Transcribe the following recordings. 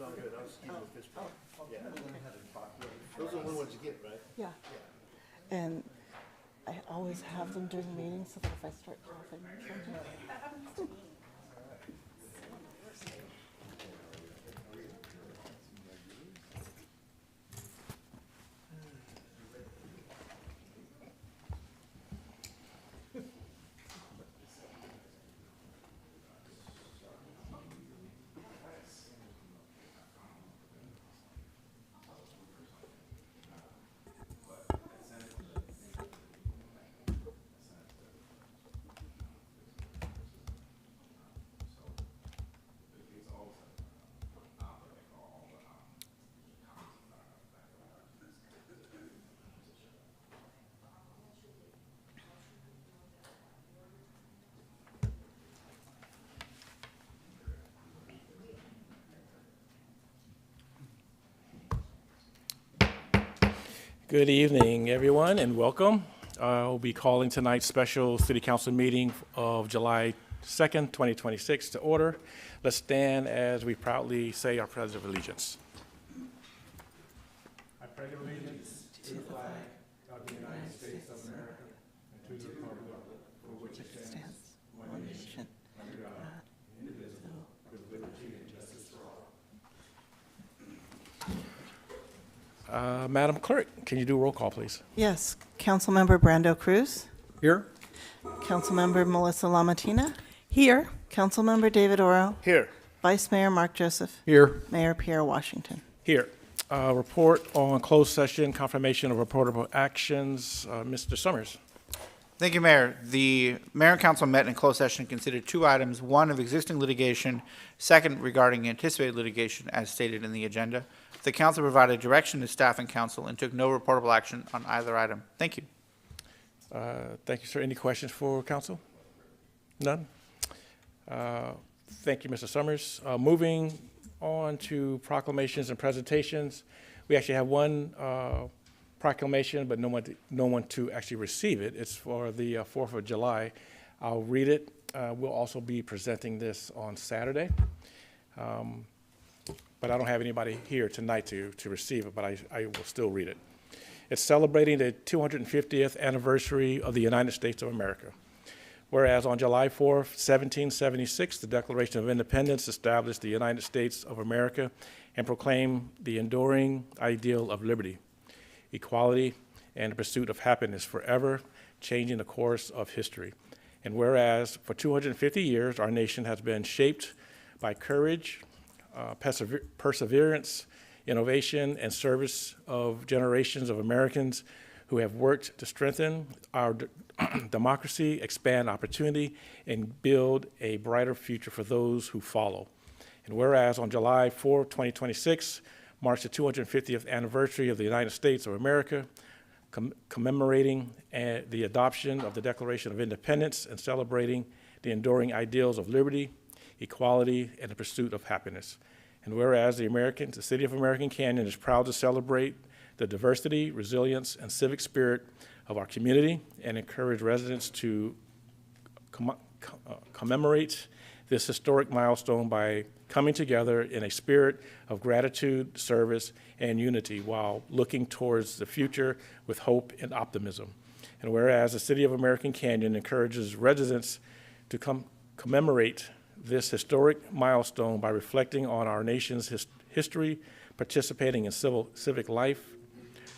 all good. I was using a fish bowl. Yeah. Those are the only ones you get, right? Yeah. And I always have them during meetings so that if I start coughing or something. Good evening, everyone, and welcome. We'll be calling tonight's special City Council meeting of July 2nd, 2026 to order. Let's stand as we proudly say our pledge of allegiance. I pledge allegiance to the flag of the United States of America and to the republic for which it stands, one nation, under God, indivisible, with liberty and justice for all. Madam Clerk, can you do a roll call, please? Yes, Councilmember Brando Cruz, Here. Councilmember Melissa Lamatina. Here. Councilmember David Oro, Here. Vice Mayor Mark Joseph, Here. Mayor Pierre Washington. Here. Report on closed session, confirmation of reportable actions. Mr. Summers. Thank you, Mayor. The Mayor and Council met in closed session and considered two items, one of existing litigation, second regarding anticipated litigation as stated in the agenda. The council provided direction to staff and council and took no reportable action on either item. Thank you. Thank you, sir. Any questions for council? None? Thank you, Mr. Summers. Moving on to proclamations and presentations. We actually have one proclamation, but no one to actually receive it. It's for the 4th of July. I'll read it. We'll also be presenting this on Saturday. But I don't have anybody here tonight to receive it, but I will still read it. It's celebrating the 250th anniversary of the United States of America. Whereas on July 4th, 1776, the Declaration of Independence established the United States of America and proclaimed the enduring ideal of liberty, equality, and the pursuit of happiness forever, changing the course of history. And whereas for 250 years, our nation has been shaped by courage, perseverance, innovation, and service of generations of Americans who have worked to strengthen our democracy, expand opportunity, and build a brighter future for those who follow. And whereas on July 4, 2026, marks the 250th anniversary of the United States of America, commemorating the adoption of the Declaration of Independence and celebrating the enduring ideals of liberty, equality, and the pursuit of happiness. And whereas the City of American Canyon is proud to celebrate the diversity, resilience, and civic spirit of our community and encourage residents to commemorate this historic milestone by coming together in a spirit of gratitude, service, and unity while looking towards the future with hope and optimism. And whereas the City of American Canyon encourages residents to commemorate this historic milestone by reflecting on our nation's history, participating in civic life,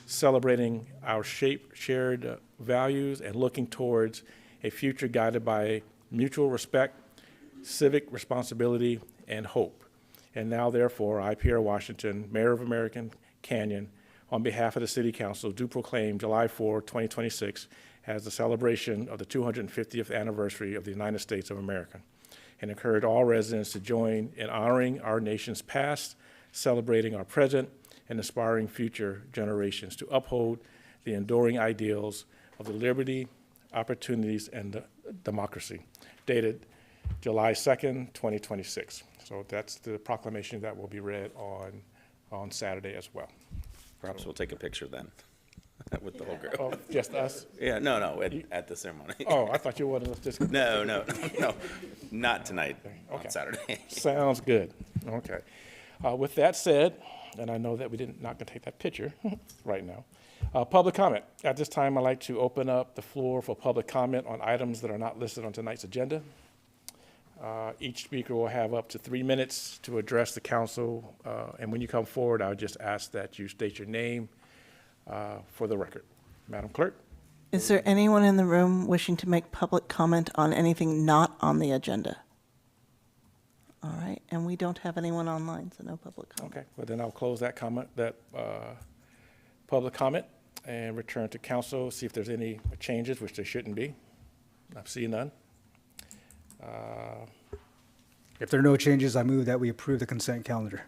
celebrating our shared values, and looking towards a future guided by mutual respect, civic responsibility, and hope. And now, therefore, I, Pierre Washington, Mayor of American Canyon, on behalf of the City Council, do proclaim July 4, 2026 as the celebration of the 250th anniversary of the United States of America, and encourage all residents to join in honoring our nation's past, celebrating our present, and inspiring future generations to uphold the enduring ideals of the liberty, opportunities, and democracy. Dated July 2nd, 2026. So that's the proclamation that will be read on Saturday as well. Perhaps we'll take a picture then with the whole group. Oh, just us? Yeah, no, at the ceremony. Oh, I thought you wanted us just. No, not tonight, Okay. on Saturday. Sounds good. Okay. With that said, and I know that we not going to take that picture right now, public comment. At this time, I'd like to open up the floor for public comment on items that are not listed on tonight's agenda. Each speaker will have up to 3 minutes to address the council, and when you come forward, I would just ask that you state your name for the record. Madam Clerk? Is there anyone in the room wishing to make public comment on anything not on the agenda? All right, and we don't have anyone online, so no public comment. Okay, well then I'll close that comment, public comment, and return to council, see if there's any changes, which there shouldn't be. I see none. If there are no changes, I move that we approve the consent calendar.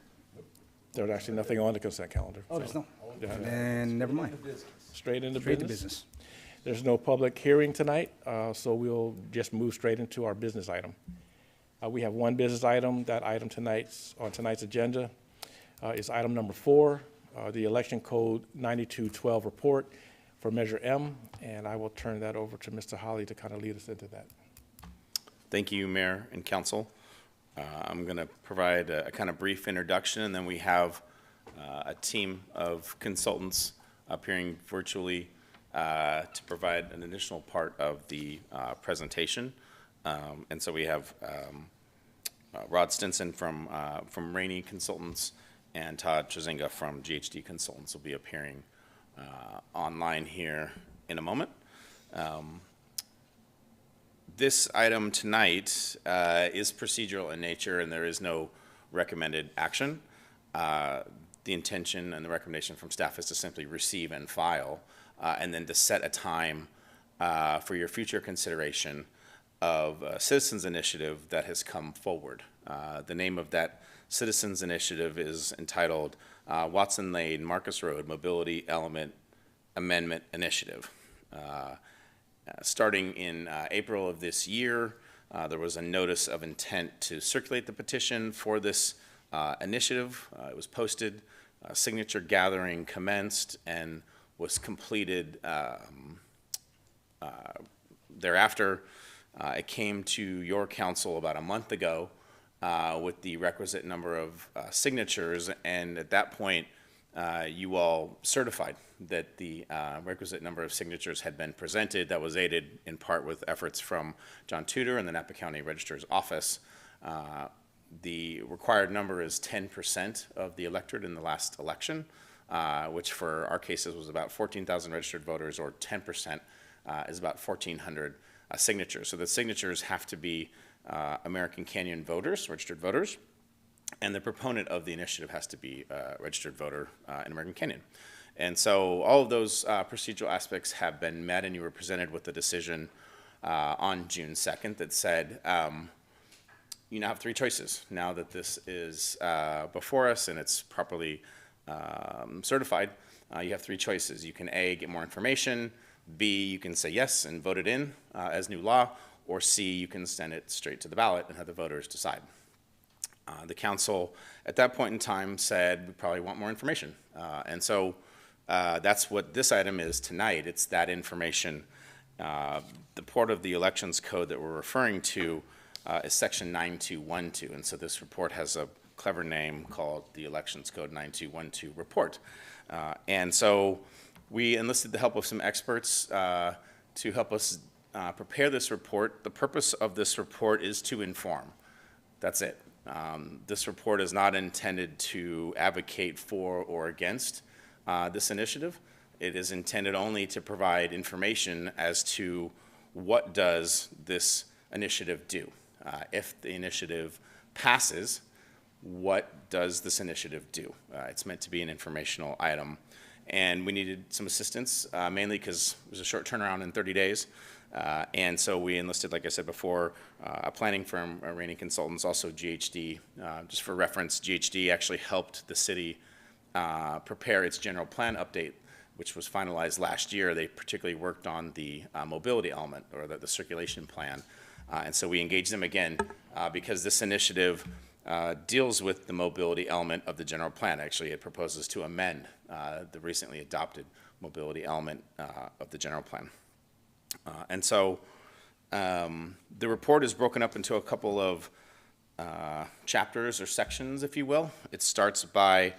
There's actually nothing on the consent calendar. Oh, there's so, no. yeah, Then never mind. Straight into Straight to business. business. There's no public hearing tonight, so we'll just move straight into our business item. We have one business item. That item on tonight's agenda is item number 4, the Election Code 9212 report for Measure M, and I will turn that over to Mr. Holly to kind of lead us into that. Thank you, Mayor and Council. I'm going to provide a kind of brief introduction, and then we have a team of consultants appearing virtually to provide an additional part of the presentation. And so we have Rod Stinson from Rainey Consultants and Todd Trezinga from GHD Consultants will be appearing online here in a moment. This item tonight is procedural in nature, and there is no recommended action. The intention and the recommendation from staff is to simply receive and file, and then to set a time for your future consideration of a citizens initiative that has come forward. The name of that citizens initiative is entitled Watson Lane Marcus Road Mobility Element Amendment Initiative. Starting in April of this year, there was a notice of intent to circulate the petition for this initiative. It was posted, signature gathering commenced, and was completed thereafter. It came to your council about a month ago with the requisite number of signatures, and at that point, you all certified that the requisite number of signatures had been presented. That was aided in part with efforts from John Tudor and the Napa County Registrar's Office. The required number is 10% of the electorate in the last election, which for our cases was about 14,000 registered voters, or 10% is about 1,400 signatures. So the signatures have to be American Canyon voters, registered voters, and the proponent of the initiative has to be a registered voter in American Canyon. And so all of those procedural aspects have been met, and you were presented with a decision on June 2nd that said, you now have 3 choices. Now that this is before us and it's properly certified, you have 3 choices. You can A, get more information, B, you can say yes and vote it in as new law, or C, you can send it straight to the ballot and have the voters decide. The council at that point in time said we probably want more information. And so that's what this item is tonight. It's that information. The part of the elections code that we're referring to is section 9212. And so this report has a clever name called the Elections Code 9212 report. And so we enlisted the help of some experts to help us prepare this report. The purpose of this report is to inform. That's it. This report is not intended to advocate for or against this initiative. It is intended only to provide information as to what does this initiative do. If the initiative passes, what does this initiative do? It's meant to be an informational item. And we needed some assistance, mainly because it was a short turnaround in 30 days. And so we enlisted, like I said before, a planning firm, Rainey Consultants, also GHD. Just for reference, GHD actually helped the city prepare its general plan update, which was finalized last year. They particularly worked on the mobility element, or the circulation plan. And so we engaged them again because this initiative deals with the mobility element of the general plan. Actually, it proposes to amend the recently adopted mobility element of the general plan. And so the report is broken up into a couple of chapters or sections, if you will. It starts by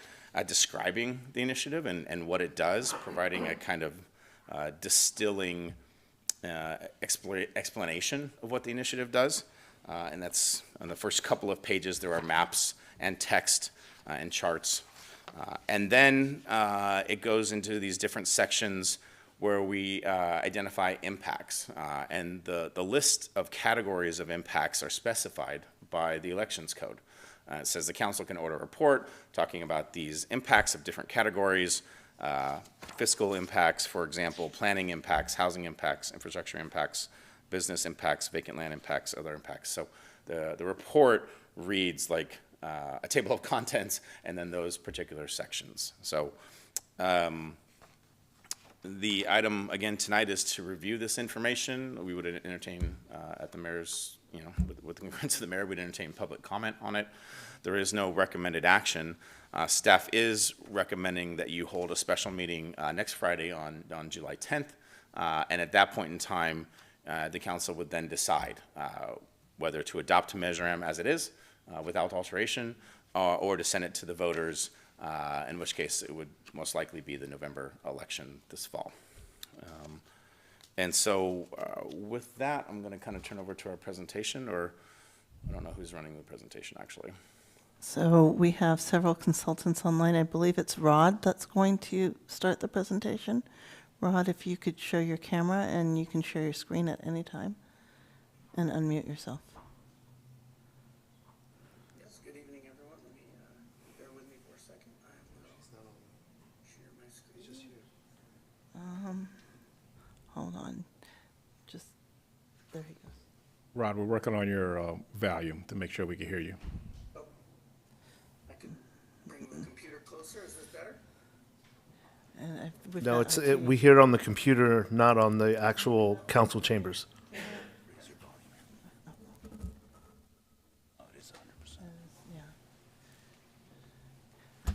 describing the initiative and what it does, providing a kind of distilling explanation of what the initiative does. And that's on the first couple of pages. There are maps and text and charts. And then it goes into these different sections where we identify impacts. And the list of categories of impacts are specified by the Elections Code. It says the council can order a report talking about these impacts of different categories, fiscal impacts, for example, planning impacts, housing impacts, infrastructure impacts, business impacts, vacant land impacts, other impacts. So the report reads like a table of contents and then those particular sections. So the item again tonight is to review this information. We would entertain at the mayor's, with the concurrence of the mayor, we'd entertain public comment on it. There is no recommended action. Staff is recommending that you hold a special meeting next Friday on July 10th. And at that point in time, the council would then decide whether to adopt Measure M as it is, without alteration, or to send it to the voters, in which case it would most likely be the November election this fall. And so with that, I'm going to kind of turn over to our presentation, or I don't know who's running the presentation actually. So we have several consultants online. I believe it's Rod that's going to start the presentation. Rod, if you could show your camera, and you can share your screen at any time and unmute yourself. Yes, good evening, everyone. Let me, bear with me for a second. I will share my screen. Hold on. Just, there he goes. Rod, we're working on your volume to make sure we can hear you. Oh, I could bring the computer closer. Is this better? And we've No, got it's, we hear it on the computer, not on the actual council chambers.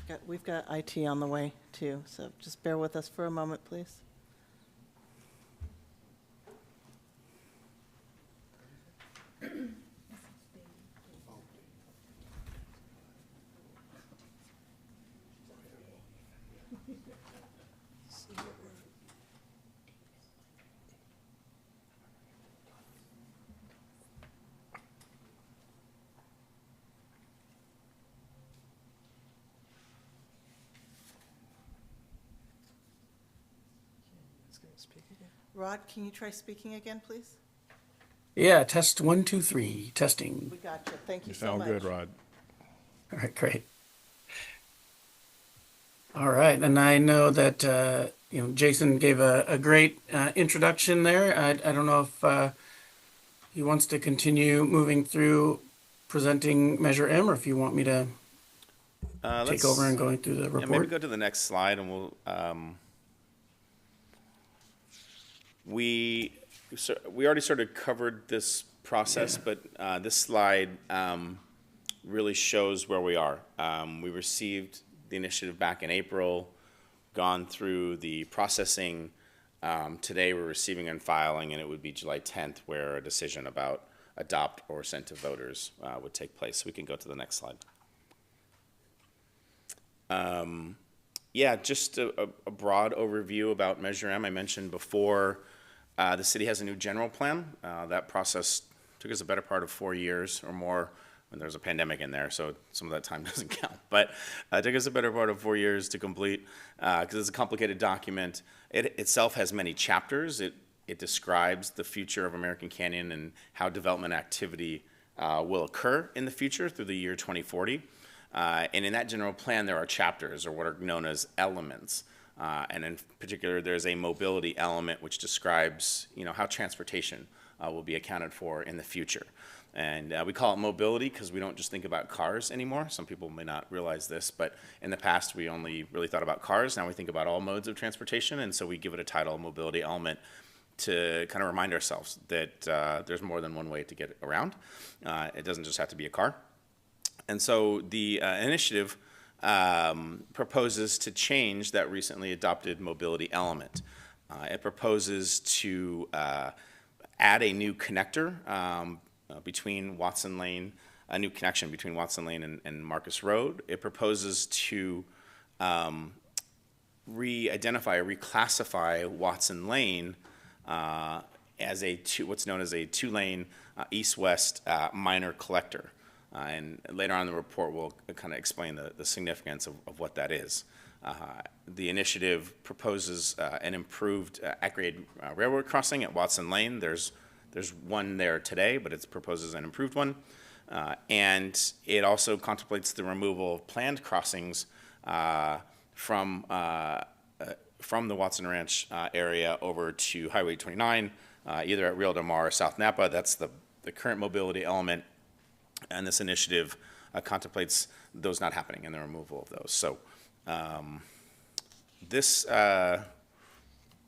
yeah. We've got IT on the way too, so just bear with us for a moment, please. Rod, can you try speaking again, please? Yeah, test 1, 2, 3, testing. We got you. Thank you You so sound much. good, Rod. All right, great. All right, and I know that Jason gave a great introduction there. I don't know if he wants to continue moving through presenting Measure M, or if you want me to take over and going through the Yeah, maybe report. go to the next slide and we'll, we already sort of covered this process, but this slide really shows where we are. We received the initiative back in April, gone through the processing. Today we're receiving and filing, and it would be July 10th where a decision about adopt or send to voters would take place. We can go to the next slide. Yeah, just a broad overview about Measure M. I mentioned before, the city has a new general plan. That process took us a better part of 4 years or more, and there's a pandemic in there, so some of that time doesn't count. But it took us a better part of 4 years to complete, because it's a complicated document. It itself has many chapters. It describes the future of American Canyon and how development activity will occur in the future through the year 2040. And in that general plan, there are chapters, or what are known as elements. And in particular, there's a mobility element which describes, how transportation will be accounted for in the future. And we call it mobility because we don't just think about cars anymore. Some people may not realize this, but in the past, we only really thought about cars. Now we think about all modes of transportation, and so we give it a title, mobility element, to kind of remind ourselves that there's more than one way to get around. It doesn't just have to be a car. And so the initiative proposes to change that recently adopted mobility element. It proposes to add a new connector between Watson Lane a new connection between Watson Lane and Marcus Road. It proposes to re-identify or reclassify Watson Lane as what's known as a two-lane east-west minor collector. And later on in the report, we'll kind of explain the significance of what that is. The initiative proposes an improved at-grade railroad crossing at Watson Lane. There's one there today, but it proposes an improved one. And it also contemplates the removal of planned crossings from the Watson Ranch area over to Highway 29, either at Rio Del Mar or South Napa. That's the current mobility element, and this initiative contemplates those not happening and the removal of those. So this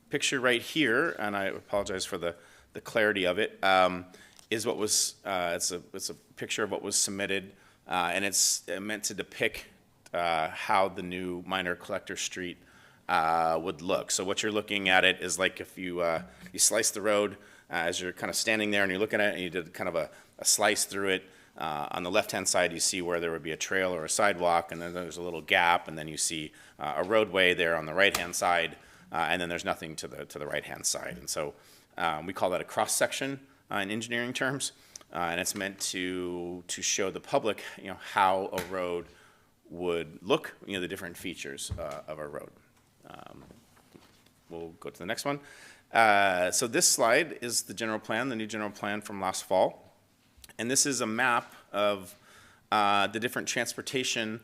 picture right here, and I apologize for the clarity of it, is what was, it's a picture of what was submitted, and it's meant to depict how the new minor collector street would look. So what you're looking at it is like if you slice the road as you're kind of standing there and you're looking at it, and you did kind of a slice through it. On the left-hand side, you see where there would be a trail or a sidewalk, and then there's a little gap, and then you see a roadway there on the right-hand side, and then there's nothing to the right-hand side. And so we call that a cross-section in engineering terms, and it's meant to show the public, how a road would look, the different features of a road. We'll go to the next one. So this slide is the general plan, the new general plan from last fall. And this is a map of the different transportation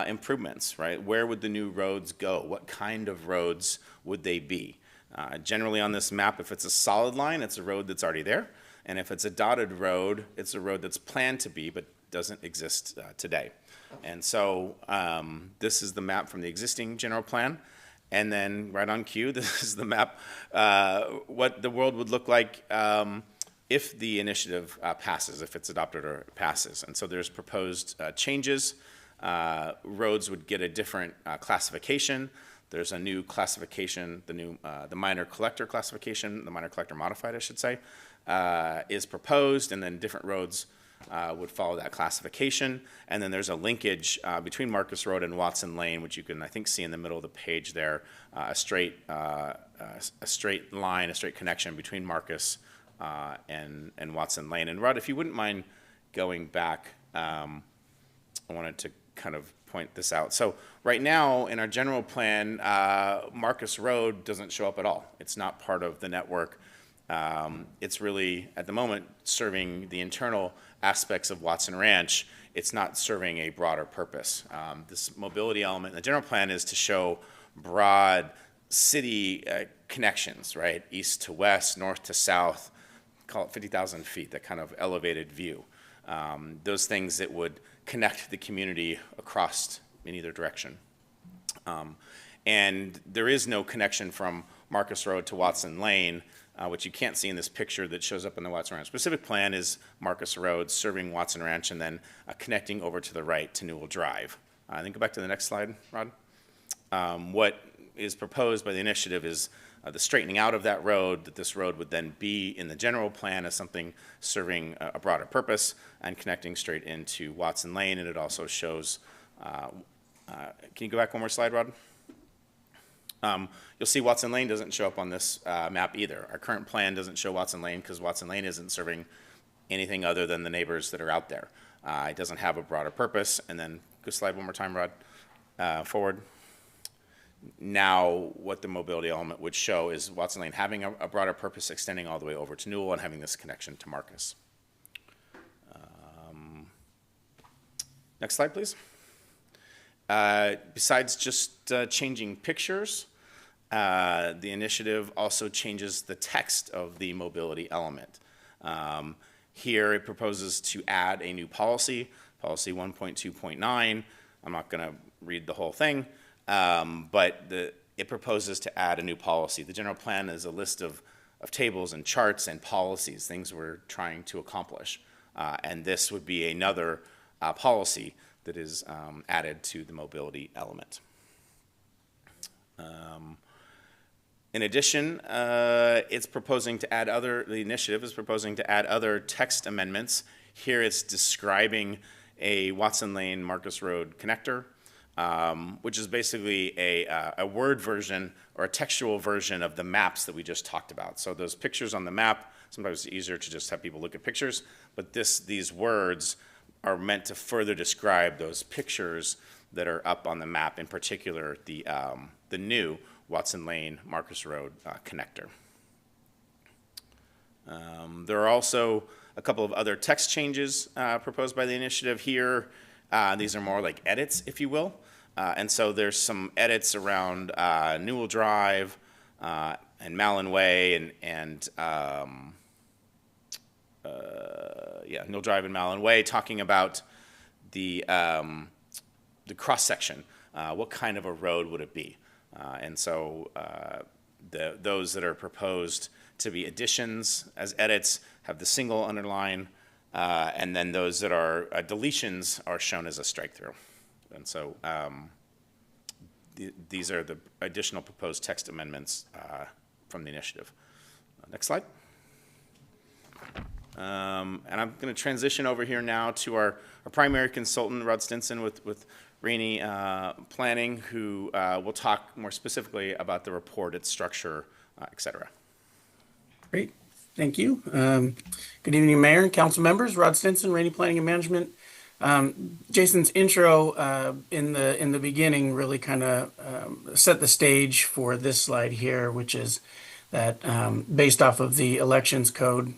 improvements, right? Where would the new roads go? What kind of roads would they be? Generally on this map, if it's a solid line, it's a road that's already there. And if it's a dotted road, it's a road that's planned to be but doesn't exist today. And so this is the map from the existing general plan. And then right on cue, this is the map, what the world would look like if the initiative passes, if it's adopted or passes. And so there's proposed changes. Roads would get a different classification. There's a new classification, the minor collector classification, the minor collector modified, I should say, is proposed, and then different roads would follow that classification. And then there's a linkage between Marcus Road and Watson Lane, which you can, I think, see in the middle of the page there, a straight line, a straight connection between Marcus and Watson Lane. And Rod, if you wouldn't mind going back, I wanted to kind of point this out. So right now in our general plan, Marcus Road doesn't show up at all. It's not part of the network. It's really, at the moment, serving the internal aspects of Watson Ranch. It's not serving a broader purpose. This mobility element in the general plan is to show broad city connections, right? East to west, north to south, call it 50,000 feet, that kind of elevated view. Those things that would connect the community across in either direction. And there is no connection from Marcus Road to Watson Lane, which you can't see in this picture that shows up in the Watson Ranch. Specific plan is Marcus Road serving Watson Ranch and then connecting over to the right to Newell Drive. Then go back to the next slide, Rod. What is proposed by the initiative is the straightening out of that road, that this road would then be in the general plan as something serving a broader purpose and connecting straight into Watson Lane. And it also shows, can you go back one more slide, Rod? You'll see Watson Lane doesn't show up on this map either. Our current plan doesn't show Watson Lane because Watson Lane isn't serving anything other than the neighbors that are out there. It doesn't have a broader purpose. And then go slide one more time, Rod, forward. Now what the mobility element would show is Watson Lane having a broader purpose, extending all the way over to Newell and having this connection to Marcus. Next slide, please. Besides just changing pictures, the initiative also changes the text of the mobility element. Here it proposes to add a new policy, policy 1.2.9. I'm not going to read the whole thing, but it proposes to add a new policy. The general plan is a list of tables and charts and policies, things we're trying to accomplish. And this would be another policy that is added to the mobility element. In addition, the initiative is proposing to add other text amendments Here it's describing a Watson Lane Marcus Road connector, which is basically a word version or a textual version of the maps that we just talked about. So those pictures on the map, sometimes it's easier to just have people look at pictures, but these words are meant to further describe those pictures that are up on the map, in particular the new Watson Lane Marcus Road connector. There are also a couple of other text changes proposed by the initiative here. These are more like edits, if you will. And so there's some edits around Newell Drive and Mallon Way and Newell Drive and Mallon Way, talking about the cross section. What kind of a road would it be? And so those that are proposed to be additions as edits have the single underline, and then those that are deletions are shown as a strike through. And so these are the additional proposed text amendments from the initiative. Next slide. And I'm going to transition over here now to our primary consultant, Rod Stinson, with Rainey Planning, who will talk more specifically about the report, its structure, et cetera. Great, thank you. Good evening, Mayor and council members. Rod Stinson, Rainey Planning and Management. Jason's intro in the beginning really kind of set the stage for this slide here, which is that based off of the Elections Code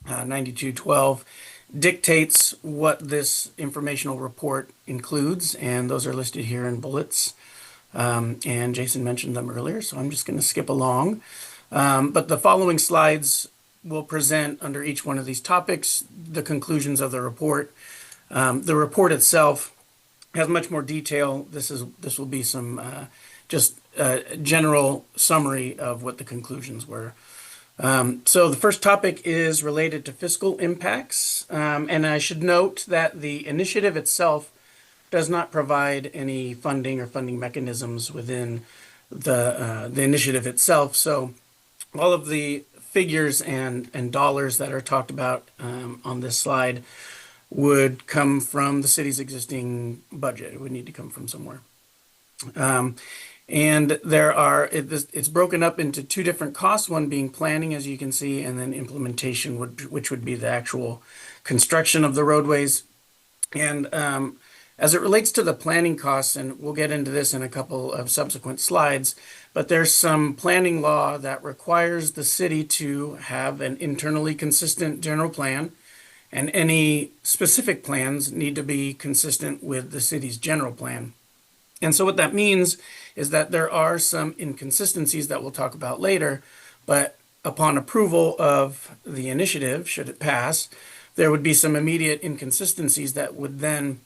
9212 dictates what this informational report includes, and those are listed here in bullets. And Jason mentioned them earlier, so I'm just going to skip along. But the following slides will present under each one of these topics the conclusions of the report. The report itself has much more detail. This will be some just general summary of what the conclusions were. So the first topic is related to fiscal impacts, and I should note that the initiative itself does not provide any funding or funding mechanisms within the initiative itself. So all of the figures and dollars that are talked about on this slide would come from the city's existing budget. It would need to come from somewhere. And there are, it's broken up into two different costs, one being planning, as you can see, and then implementation, which would be the actual construction of the roadways. And as it relates to the planning costs, and we'll get into this in a couple of subsequent slides, but there's some planning law that requires the city to have an internally consistent general plan, and any specific plans need to be consistent with the city's general plan. And so what that means is that there are some inconsistencies that we'll talk about later, but upon approval of the initiative, should it pass, there would be some immediate inconsistencies that would then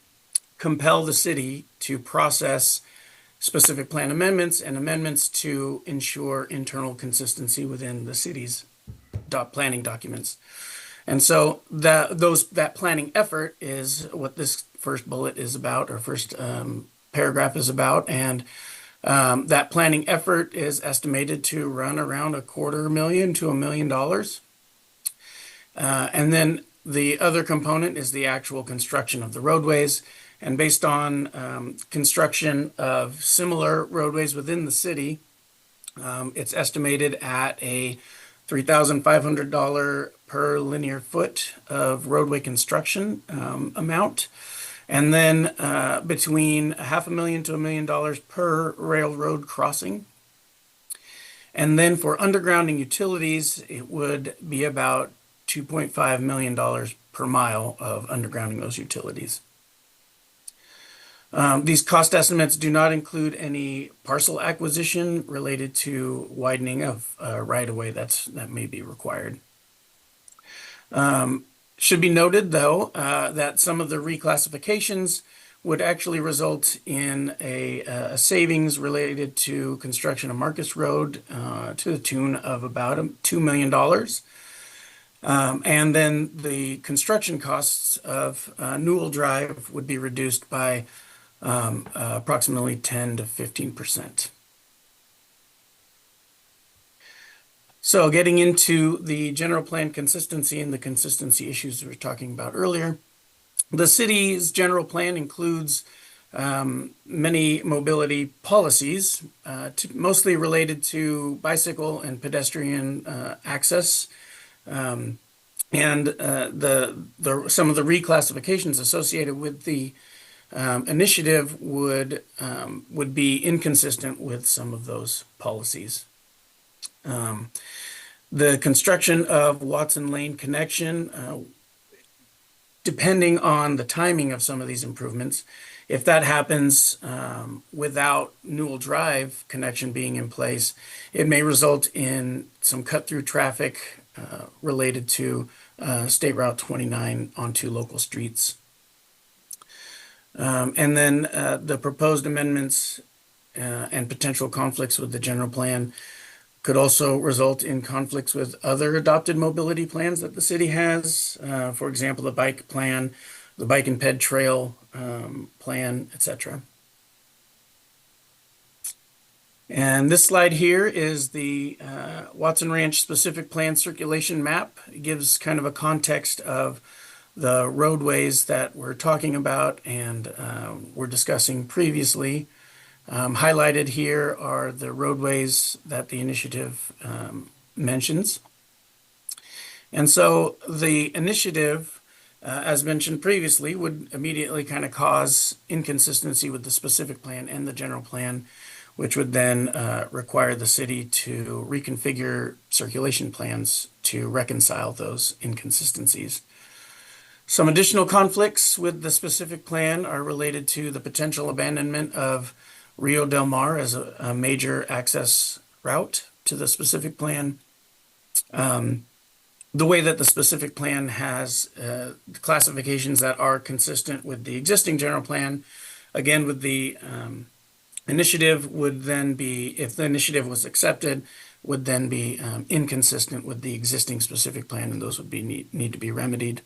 compel the city to process specific plan amendments and amendments to ensure internal consistency within the city's planning documents. And so that planning effort is what this first bullet is about, or first paragraph is about, and that planning effort is estimated to run around $250,000 to $1 million. And then the other component is the actual construction of the roadways. And based on construction of similar roadways within the city, it's estimated at a $3,500 per linear foot of roadway construction amount. And then between $500,000 to $1 million per railroad crossing. And then for undergrounding utilities, it would be about $2.5 million per mile of undergrounding those utilities. These cost estimates do not include any parcel acquisition related to widening of right-of-way that may be required. Should be noted, though, that some of the reclassifications would actually result in a savings related to construction of Marcus Road to the tune of about $2 million. And then the construction costs of Newell Drive would be reduced by approximately 10 to 15%. So getting into the general plan consistency and the consistency issues we were talking about earlier, the city's general plan includes many mobility policies, mostly related to bicycle and pedestrian access, and some of the reclassifications associated with the initiative would be inconsistent with some of those policies. The construction of Watson Lane connection, depending on the timing of some of these improvements, if that happens without Newell Drive connection being in place, it may result in some cut-through traffic related to State Route 29 onto local streets. And then the proposed amendments and potential conflicts with the general plan could also result in conflicts with other adopted mobility plans that the city has. For example, the bike plan, the bike and ped trail plan, etc. And this slide here is the Watson Ranch specific plan circulation map. It gives kind of a context of the roadways that we're talking about and we're discussing previously. Highlighted here are the roadways that the initiative mentions. And so the initiative, as mentioned previously, would immediately kind of cause inconsistency with the specific plan and the general plan, which would then require the city to reconfigure circulation plans to reconcile those inconsistencies. Some additional conflicts with the specific plan are related to the potential abandonment of Rio Del Mar as a major access route to the specific plan. The way that the specific plan has classifications that are consistent with the existing general plan, again, with the initiative would then be, if the initiative was accepted, would then be inconsistent with the existing specific plan, and those would be need to be remedied.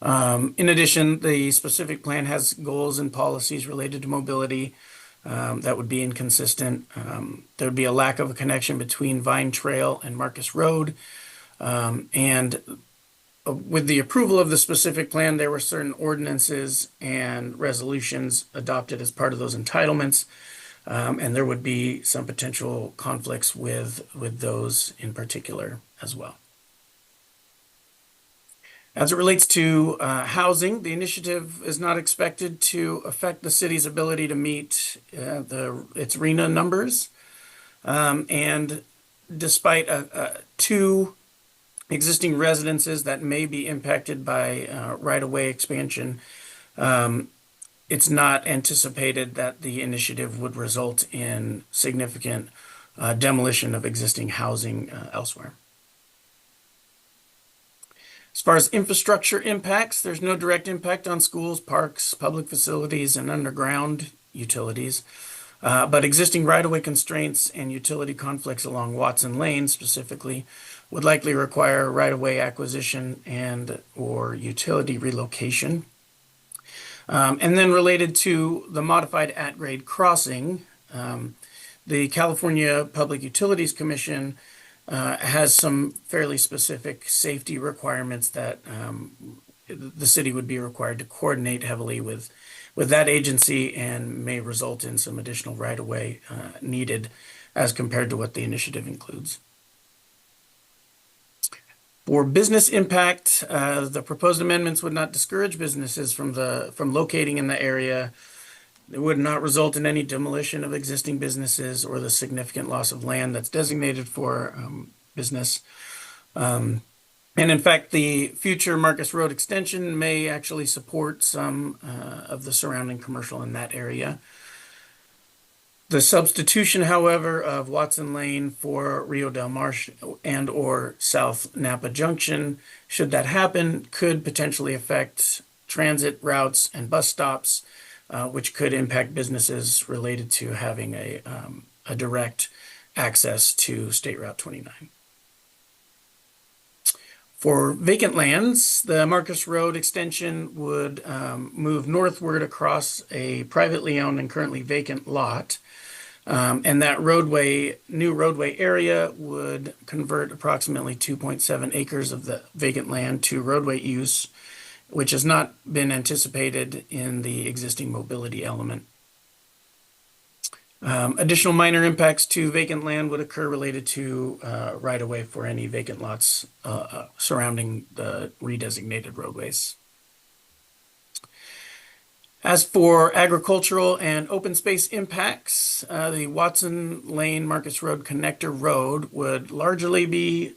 In addition, the specific plan has goals and policies related to mobility that would be inconsistent. There would be a lack of a connection between Vine Trail and Marcus Road. And with the approval of the specific plan, there were certain ordinances and resolutions adopted as part of those entitlements. And there would be some potential conflicts with those in particular as well. As it relates to housing, the initiative is not expected to affect the city's ability to meet its RHNA numbers. And despite two existing residences that may be impacted by right-of-way expansion, it's not anticipated that the initiative would result in significant demolition of existing housing elsewhere. As far as infrastructure impacts, there's no direct impact on schools, parks, public facilities, and underground utilities. But existing right-of-way constraints and utility conflicts along Watson Lane specifically would likely require right-of-way acquisition and or utility relocation. And then related to the modified at-grade crossing, the California Public Utilities Commission has some fairly specific safety requirements that the city would be required to coordinate heavily with that agency and may result in some additional right-of-way needed as compared to what the initiative includes. For business impact, the proposed amendments would not discourage businesses from locating in the area. It would not result in any demolition of existing businesses or the significant loss of land that's designated for business. And in fact, the future Marcus Road extension may actually support some of the surrounding commercial in that area. The substitution, however, of Watson Lane for Rio Del Mar and or South Napa Junction, should that happen, could potentially affect transit routes and bus stops, which could impact businesses related to having a direct access to State Route 29. For vacant lands, the Marcus Road extension would move northward across a privately owned and currently vacant lot. And that new roadway area would convert approximately 2.7 acres of the vacant land to roadway use, which has not been anticipated in the existing mobility element. Additional minor impacts to vacant land would occur related to right-of-way for any vacant lots surrounding the redesignated roadways. As for agricultural and open space impacts, the Watson Lane Marcus Road Connector Road would largely be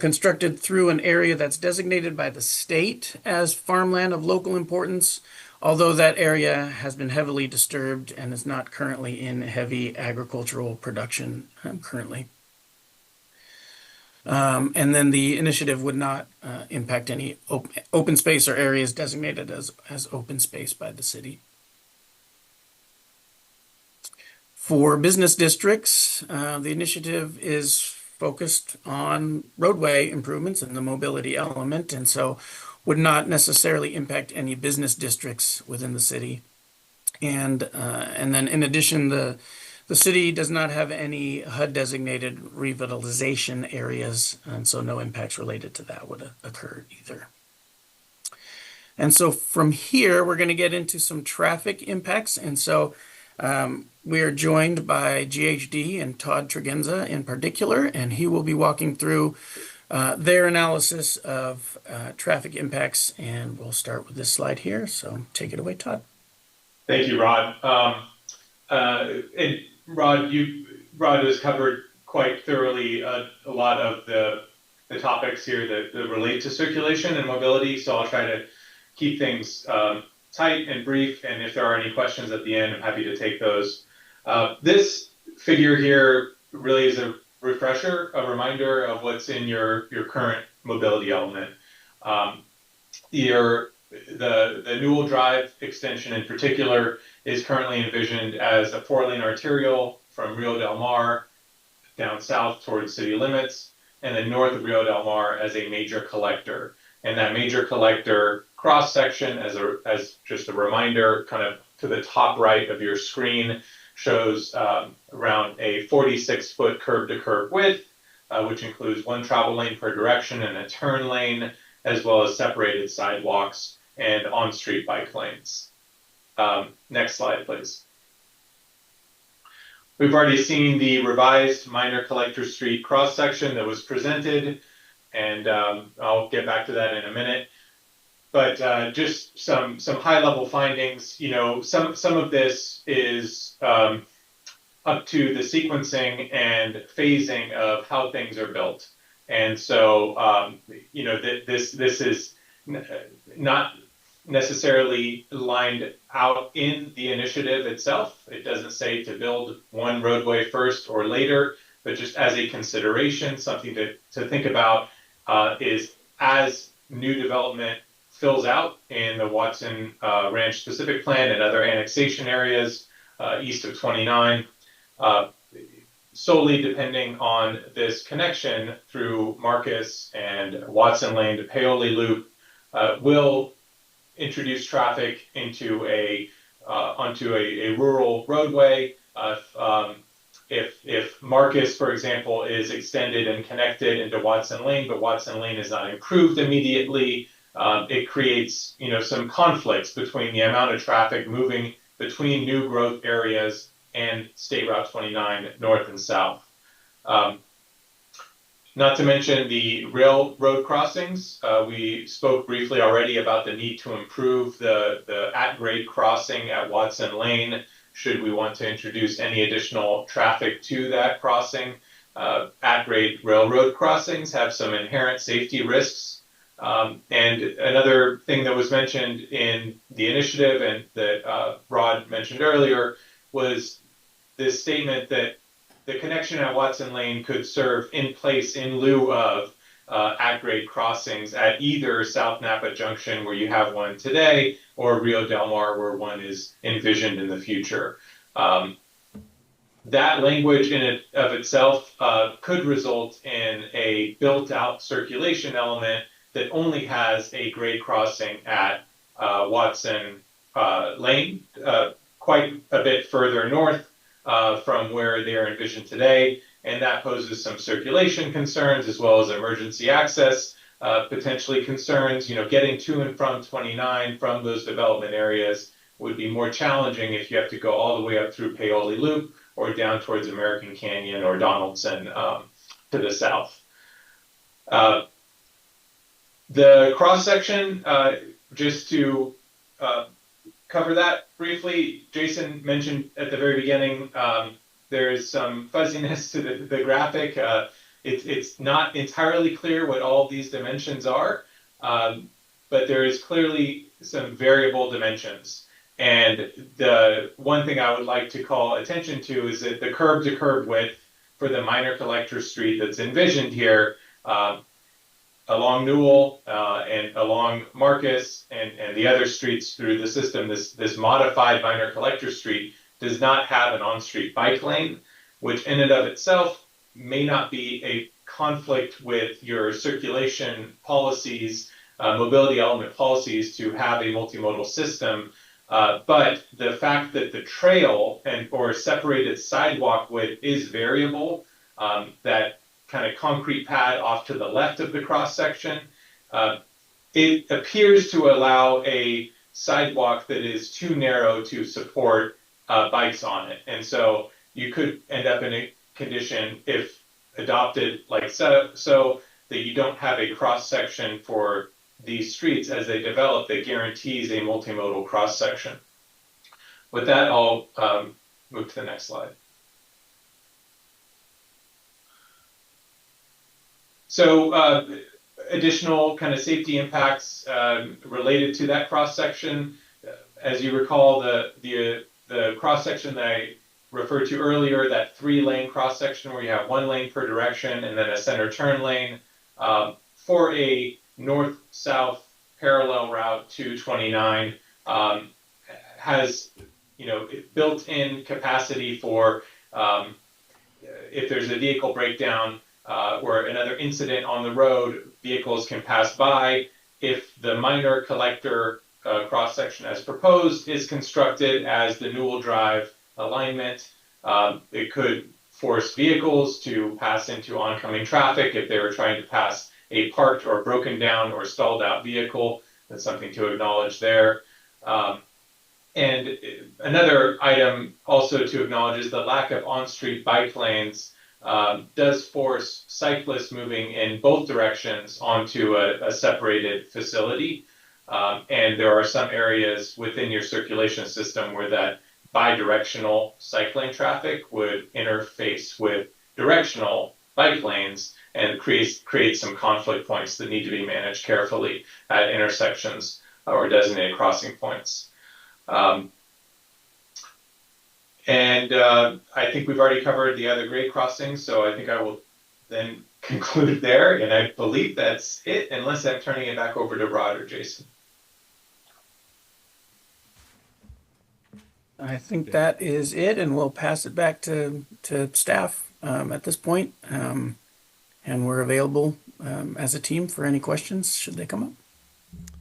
constructed through an area that's designated by the state as farmland of local importance, although that area has been heavily disturbed and is not currently in heavy agricultural production currently. And then the initiative would not impact any open space or areas designated as open space by the city. For business districts, the initiative is focused on roadway improvements and the mobility element, and so would not necessarily impact any business districts within the city. And then in addition, the city does not have any HUD designated revitalization areas, and so no impacts related to that would occur either. And so from here, we're going to get into some traffic impacts. And so we are joined by GHD and Todd Tregenza in particular, and he will be walking through their analysis of traffic impacts. And we'll start with this slide here. So take it away, Todd. Thank you, Rod. And Rod has covered quite thoroughly a lot of the topics here that relate to circulation and mobility. So I'll try to keep things tight and brief. And if there are any questions at the end, I'm happy to take those. This figure here really is a refresher, a reminder of what's in your current mobility element. The Newell Drive extension in particular is currently envisioned as a 4-lane arterial from Rio Del Mar down south towards city limits, and then north of Rio Del Mar as a major collector. And that major collector cross section, as just a reminder, kind of to the top right of your screen, shows around a 46-foot curb-to-curb width, which includes 1 travel lane per direction and a turn lane, as well as separated sidewalks and on-street bike lanes. Next slide, please. We've already seen the revised Minor Collector Street cross-section that was presented, and I'll get back to that in a minute. But just some high-level findings. You know, some of this is up to the sequencing and phasing of how things are built, and so you know this is not necessarily lined out in the initiative itself. It doesn't say to build one roadway first or later, but just as a consideration, something to think about is as new development fills out in the Watson Ranch Specific Plan and other annexation areas east of 29, solely depending on this connection through Marcus and Watson Lane to Paoli Loop, will introduce traffic into onto a rural roadway. If Marcus, for example, is extended and connected into Watson Lane, but Watson Lane is not improved immediately, it creates some conflicts between the amount of traffic moving between new growth areas and State Route 29 north and south. Not to mention the railroad crossings. We spoke briefly already about the need to improve the at-grade crossing at Watson Lane should we want to introduce any additional traffic to that crossing. At-grade railroad crossings have some inherent safety risks. And another thing that was mentioned in the initiative and that Rod mentioned earlier was this statement that the connection at Watson Lane could serve in place in lieu of at-grade crossings at either South Napa Junction, where you have one today, or Rio Del Mar, where one is envisioned in the future. That language in and of itself could result in a built-out circulation element that only has a grade crossing at Watson Lane, quite a bit further north from where they are envisioned today, and that poses some circulation concerns as well as emergency access potentially concerns. Getting to and from 29 from those development areas would be more challenging if you have to go all the way up through Paoli Loop or down towards American Canyon or Donaldson to the south. The cross-section, just to cover that briefly, Jason mentioned at the very beginning, there is some fuzziness to the graphic. It's not entirely clear what all these dimensions are, but there is clearly some variable dimensions. And the one thing I would like to call attention to is that the curb-to-curb width for the minor collector street that's envisioned here along Newell and along Marcus and the other streets through the system, this modified minor collector street does not have an on-street bike lane, which in and of itself may not be a conflict with your circulation policies, mobility element policies to have a multimodal system. But the fact that the trail or separated sidewalk width is variable, that kind of concrete pad off to the left of the cross section, it appears to allow a sidewalk that is too narrow to support bikes on it. And so you could end up in a condition, if adopted like so that you don't have a cross section for these streets as they develop that guarantees a multimodal cross section. With that, I'll move to the next slide. So additional kind of safety impacts related to that cross section. As you recall, the cross section that I referred to earlier, that 3-lane cross section where you have 1 lane per direction and then a center turn lane for a north-south parallel route to 29 has built-in capacity for if there's a vehicle breakdown or another incident on the road, vehicles can pass by. If the minor collector cross section as proposed is constructed as the Newell Drive alignment, it could force vehicles to pass into oncoming traffic if they were trying to pass a parked or broken down or stalled out vehicle. That's something to acknowledge there. And another item also to acknowledge is the lack of on-street bike lanes does force cyclists moving in both directions onto a separated facility. And there are some areas within your circulation system where that bi-directional cycling traffic would interface with directional bike lanes and create some conflict points that need to be managed carefully at intersections or designated crossing points. I think we've already covered the other grade crossings, so I think I will then conclude there, and I believe that's it, unless I'm turning it back over to Rod or Jason. I think that is it, and we'll pass it back to staff at this point. And we're available as a team for any questions should they come up.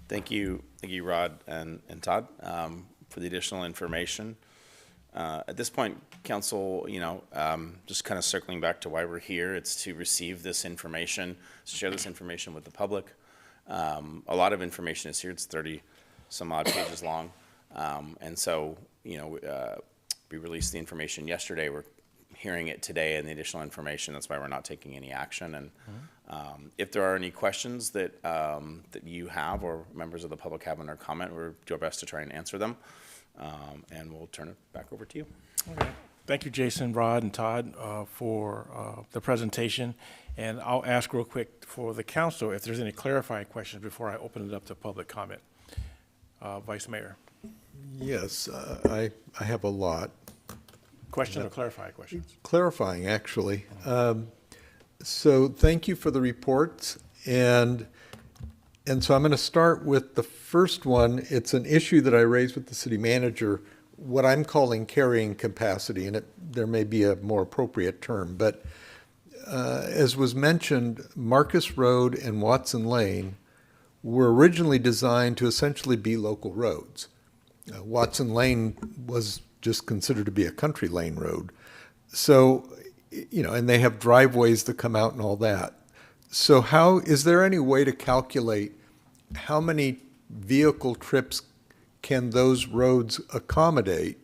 Thank you, Rod and Todd, for the additional information. At this point, Council, just kind of circling back to why we're here, it's to receive this information, share this information with the public. A lot of information is here. It's 30 some odd pages long. And so, we released the information yesterday. We're hearing it today and the additional information. That's why we're not taking any action. And if there are any questions that that you have or members of the public have in their comment, we'll do our best to try and answer them. And we'll turn it back over to you. Okay. Thank you, Jason, Rod, and Todd, for the presentation. And I'll ask real quick for the council if there's any clarifying questions before I open it up to public comment. Vice Mayor. Yes, I have a lot. Question or clarifying questions? Clarifying, actually. So thank you for the reports. And so I'm going to start with the first one. It's an issue that I raised with the city manager, what I'm calling carrying capacity, and there may be a more appropriate term. But as was mentioned, Marcus Road and Watson Lane were originally designed to essentially be local roads. Watson Lane was just considered to be a country lane road. So, and they have driveways that come out and all that. So is there any way to calculate how many vehicle trips can those roads accommodate,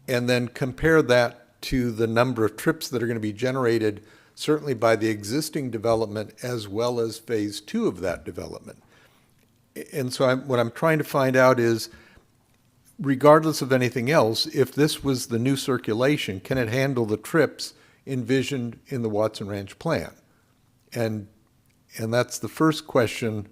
and then compare that to the number of trips that are going to be generated certainly by the existing development as well as phase 2 of that development? And so what I'm trying to find out is, regardless of anything else, if this was the new circulation, can it handle the trips envisioned in the Watson Ranch plan? And that's the first question.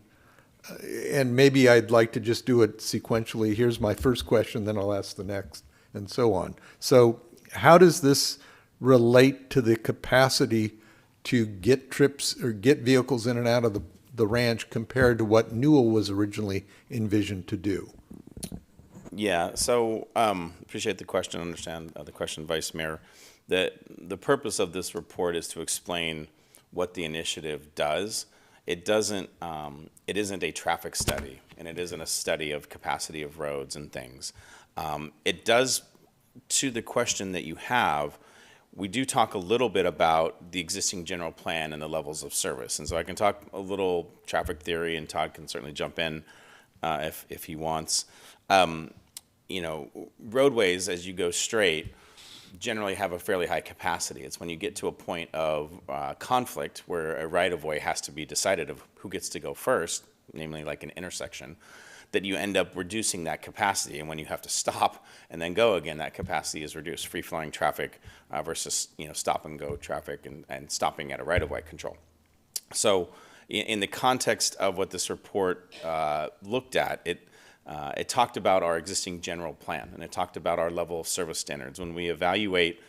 And maybe I'd like to just do it sequentially. Here's my first question, then I'll ask the next, and so on. So how does this relate to the capacity to get trips or get vehicles in and out of the ranch compared to what Newell was originally envisioned to do? Yeah, so appreciate the question, understand the question, Vice Mayor. The purpose of this report is to explain what the initiative does. It isn't a traffic study, and it isn't a study of capacity of roads and things. It does, to the question that you have, we do talk a little bit about the existing general plan and the levels of service. And so I can talk a little traffic theory, and Todd can certainly jump in if he wants. Roadways, as you go straight, generally have a fairly high capacity. It's when you get to a point of conflict where a right-of-way has to be decided of who gets to go first, namely like an intersection, that you end up reducing that capacity. And when you have to stop and then go again, that capacity is reduced. Free-flowing traffic versus stop-and-go traffic and stopping at a right-of-way control. So in the context of what this report looked at, it talked about our existing general plan, and it talked about our level of service standards. When we evaluate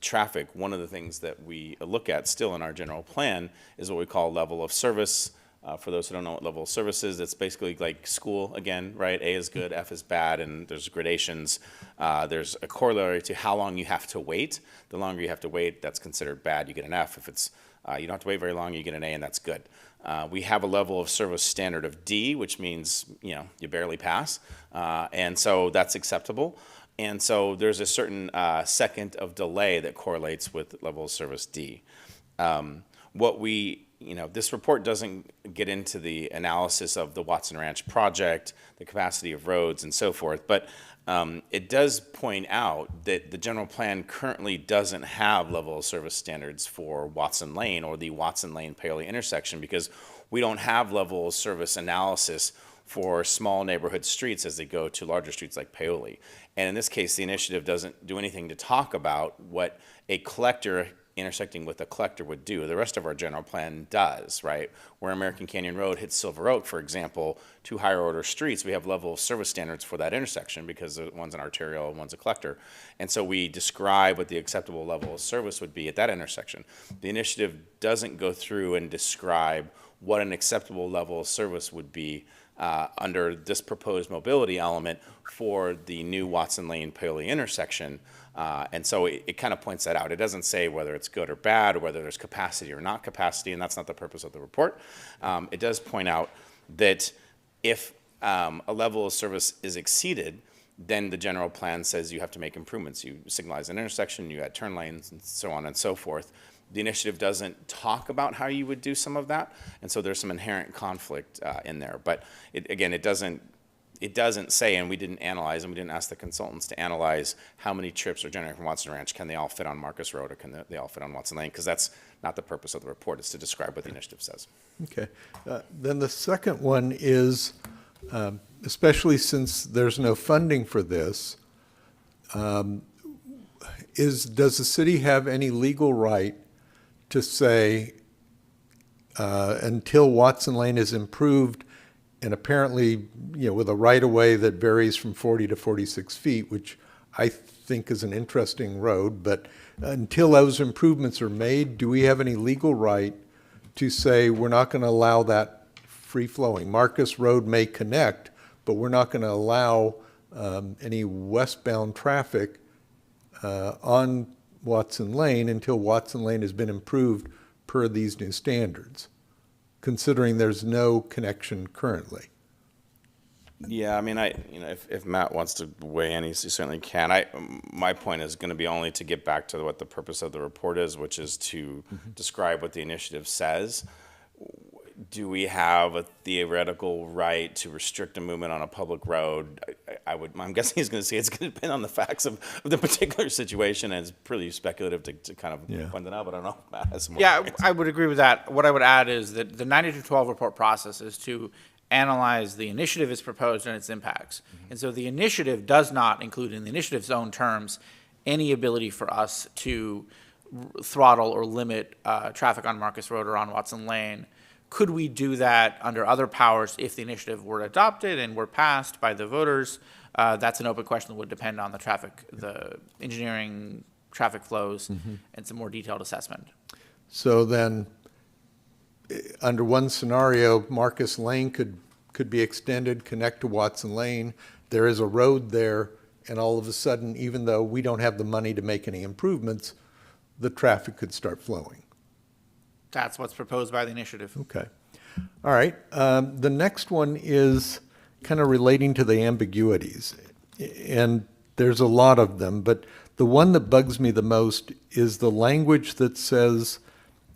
traffic, one of the things that we look at still in our general plan is what we call level of service. For those who don't know what level of service is, it's basically like school again, right? A is good, F is bad, and there's gradations. There's a corollary to how long you have to wait. The longer you have to wait, that's considered bad. You get an F. If it's you don't have to wait very long, you get an A, and that's good. We have a level of service standard of D, which means you barely pass, and so that's acceptable. And so there's a certain second of delay that correlates with level of service D. This report doesn't get into the analysis of the Watson Ranch project, the capacity of roads, and so forth, but it does point out that the general plan currently doesn't have level of service standards for Watson Lane or the Watson Lane-Paoli intersection, because we don't have level of service analysis for small neighborhood streets as they go to larger streets like Paoli. And in this case, the initiative doesn't do anything to talk about what a collector intersecting with a collector would do. The rest of our general plan does, right? Where American Canyon Road hits Silver Oak, for example, two higher order streets, we have level of service standards for that intersection because one's an arterial and one's a collector. And so we describe what the acceptable level of service would be at that intersection. The initiative doesn't go through and describe what an acceptable level of service would be under this proposed mobility element for the new Watson Lane-Paoli intersection. And so it kind of points that out. It doesn't say whether it's good or bad, or whether there's capacity or not capacity, and that's not the purpose of the report. It does point out that if a level of service is exceeded, then the general plan says you have to make improvements. You signalize an intersection, you add turn lanes, and so on and so forth. The initiative doesn't talk about how you would do some of that, and so there's some inherent conflict in there. But it doesn't say, and we didn't analyze, and we didn't ask the consultants to analyze how many trips are generated from Watson Ranch. Can they all fit on Marcus Road, or can they all fit on Watson Lane? Because that's not the purpose of the report. It's to describe what the initiative says. Okay. Then the second one is, especially since there's no funding for this, does the city have any legal right to say, until Watson Lane is improved, and apparently, with a right-of-way that varies from 40 to 46 feet, which I think is an interesting road, but until those improvements are made, do we have any legal right to say we're not going to allow that free-flowing? Marcus Road may connect, but we're not going to allow any westbound traffic on Watson Lane until Watson Lane has been improved per these new standards, considering there's no connection currently. Yeah, I mean, if Matt wants to weigh in, he certainly can. My point is going to be only to get back to what the purpose of the report is, which is to describe what the initiative says. Do we have a theoretical right to restrict a movement on a public road? I'm guessing he's going to say it's going to depend on the facts of the particular situation, and it's pretty speculative to kind of point that out, but I don't know if Matt has some more. Yeah, points. I would agree with that. What I would add is that the 9212 report process is to analyze the initiative as proposed and its impacts. And so the initiative does not include in the initiative's own terms any ability for us to throttle or limit traffic on Marcus Road or on Watson Lane. Could we do that under other powers if the initiative were adopted and were passed by the voters? That's an open question that would depend on the engineering, traffic flows, and some more detailed assessment. So then, under one scenario, Marcus Lane could be extended, connect to Watson Lane. There is a road there, and all of a sudden, even though we don't have the money to make any improvements, the traffic could start flowing. That's what's proposed by the initiative. Okay. All right. The next one is kind of relating to the ambiguities. And there's a lot of them, but the one that bugs me the most is the language that says,